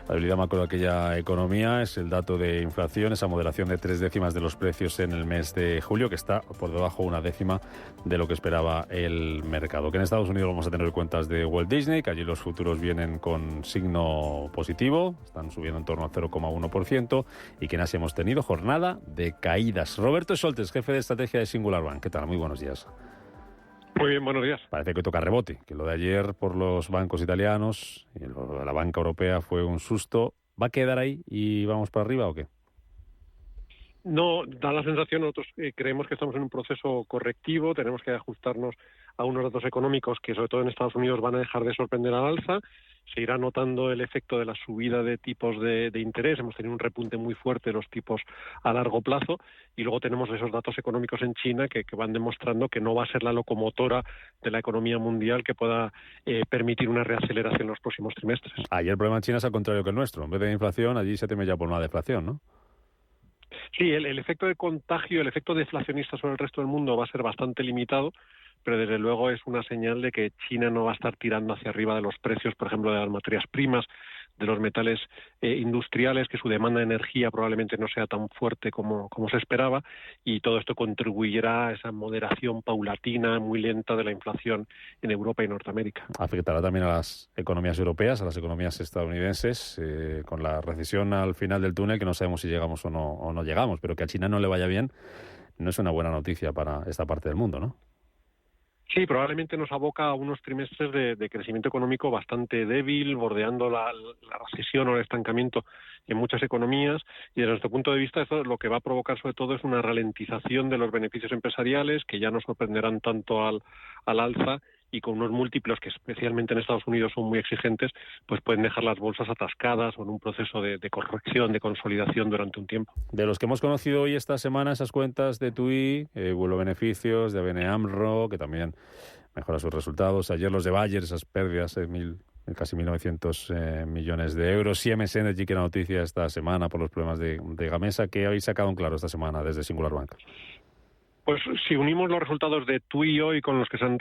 la debilidad macro de aquella economía. Es el dato de inflación, esa moderación de 3 décimas de los precios en el mes de julio, que está por debajo 1 décima de lo que esperaba el mercado. Que en Estados Unidos vamos a tener cuentas de Walt Disney, que allí los futuros vienen con signo positivo, están subiendo en torno al 0,1%, y que en Asia hemos tenido jornada de caídas. Roberto Soltes, jefe de estrategia de Singular Bank. ¿Qué tal? Muy buenos días. Muy bien, buenos días. Parece que toca rebote, que lo de ayer por los bancos italianos y lo de la banca europea fue un susto. ¿Va a quedar ahí y vamos para arriba o qué? No, da la sensación, nosotros creemos que estamos en un proceso correctivo, tenemos que ajustarnos a unos datos económicos que sobre todo en Estados Unidos van a dejar de sorprender al alza. Se irá notando el efecto de la subida de tipos de interés. Hemos tenido un repunte muy fuerte de los tipos a largo plazo, y luego tenemos esos datos económicos en China que van demostrando que no va a ser la locomotora de la economía mundial que pueda permitir una reaceleración en los próximos trimestres. Ayer el problema en China es al contrario que el nuestro. En vez de inflación, allí se teme ya por una deflación, ¿no? Sí, el efecto de contagio, el efecto deflacionista sobre el resto del mundo va a ser bastante limitado, pero desde luego es una señal de que China no va a estar tirando hacia arriba de los precios, por ejemplo, de las materias primas, de los metales industriales, que su demanda de energía probablemente no sea tan fuerte como se esperaba, y todo esto contribuirá a esa moderación paulatina, muy lenta de la inflación en Europa y Norteamérica. Afectará también a las economías europeas, a las economías estadounidenses, con la recesión al final del túnel, que no sabemos si llegamos o no llegamos, pero que a China no le vaya bien no es una buena noticia para esta parte del mundo, ¿no? Sí, probablemente nos aboca a unos trimestres de crecimiento económico bastante débil, bordeando la recesión o el estancamiento en muchas economías, y desde nuestro punto de vista esto lo que va a provocar sobre todo es una ralentización de los beneficios empresariales, que ya no sorprenderán tanto al alza, y con unos múltiplos que especialmente en Estados Unidos son muy exigentes, pues pueden dejar las bolsas atascadas o en un proceso de corrección, de consolidación durante un tiempo. De los que hemos conocido hoy esta semana, esas cuentas de TUI, vuelo beneficios, de ABN AMRO, que también mejora sus resultados. Ayer los de Bayer, esas pérdidas de casi 1.900 millones de euros. Siemens Energy, que era noticia esta semana por los problemas de Gamesa. ¿Qué habéis sacado en claro esta semana desde Singular Bank? Pues si unimos los resultados de TUI hoy con los que se han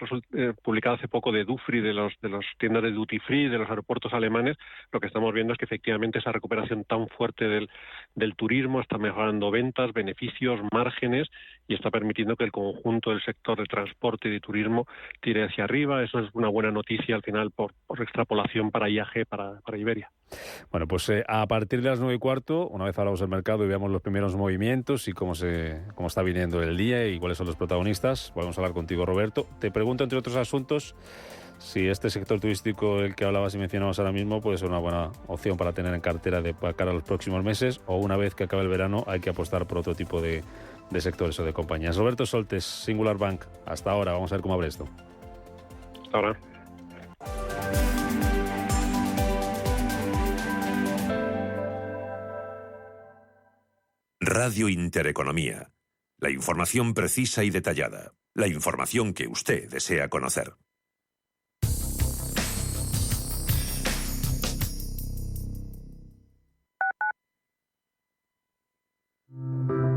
publicado hace poco de Dufry, de los tiendas de duty free, de los aeropuertos alemanes, lo que estamos viendo es que efectivamente esa recuperación tan fuerte del turismo está mejorando ventas, beneficios, márgenes, y está permitiendo que el conjunto del sector de transporte y de turismo tire hacia arriba. Eso es una buena noticia al final por extrapolación para IAG, para Iberia. Bueno, pues a partir de las 9:15, una vez hablamos del mercado y veamos los primeros movimientos y cómo está viniendo el día y cuáles son los protagonistas, vamos a hablar contigo, Roberto. Te pregunto, entre otros asuntos, si este sector turístico del que hablabas y mencionabas ahora mismo puede ser una buena opción para tener en cartera de cara a los próximos meses, o una vez que acabe el verano hay que apostar por otro tipo de sectores o de compañías. Roberto Soltes, Singular Bank. Hasta ahora, vamos a ver cómo abre esto. Hasta ahora. Radio Intereconomía. La información precisa y detallada. La información que usted desea conocer.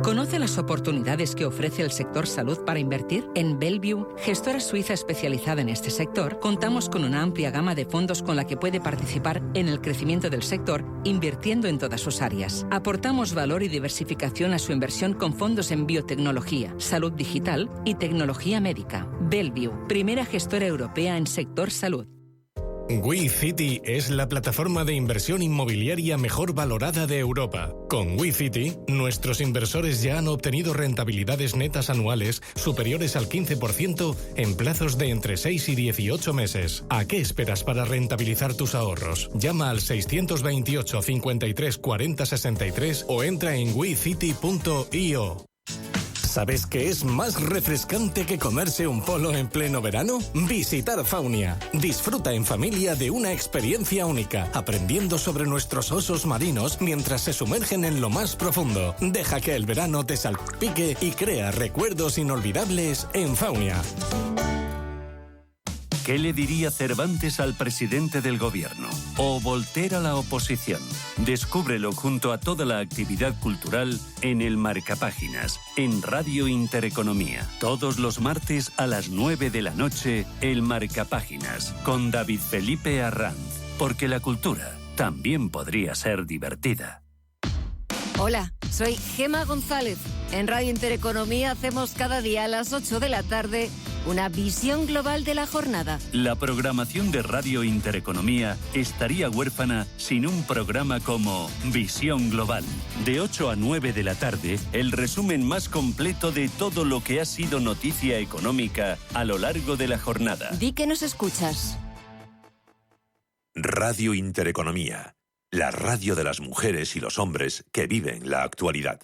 ¿Conoce las oportunidades que ofrece el sector salud para invertir? En Bellevue, gestora suiza especializada en este sector, contamos con una amplia gama de fondos con la que puede participar en el crecimiento del sector, invirtiendo en todas sus áreas. Aportamos valor y diversificación a su inversión con fondos en biotecnología, salud digital y tecnología médica. Bellevue, primera gestora europea en sector salud. WeCity es la plataforma de inversión inmobiliaria mejor valorada de Europa. Con WeCity, nuestros inversores ya han obtenido rentabilidades netas anuales superiores al 15% en plazos de entre 6 y 18 meses. ¿A qué esperas para rentabilizar tus ahorros? Llama al 628 53 40 63 o entra en wecity.io. ¿Sabes qué es más refrescante que comerse un polo en pleno verano? Visitar Faunia. Disfruta en familia de una experiencia única, aprendiendo sobre nuestros osos marinos mientras se sumergen en lo más profundo. Deja que el verano te salpique y crea recuerdos inolvidables en Faunia. ¿Qué le diría Cervantes al presidente del gobierno? ¿O Voltaire a la oposición? Descúbrelo junto a toda la actividad cultural en el Marcapáginas, en Radio Intereconomía. Todos los martes a las 9 de la noche, el Marcapáginas, con David Felipe Arranz. Porque la cultura también podría ser divertida. Hola, soy Gema González. En Radio Intereconomía hacemos cada día a las 8 de la tarde una visión global de la jornada. La programación de Radio Intereconomía estaría huérfana sin un programa como Visión Global. De 8 a 9 de la tarde, el resumen más completo de todo lo que ha sido noticia económica a lo largo de la jornada. Di que nos escuchas. Radio Intereconomía, la radio de las mujeres y los hombres que viven la actualidad.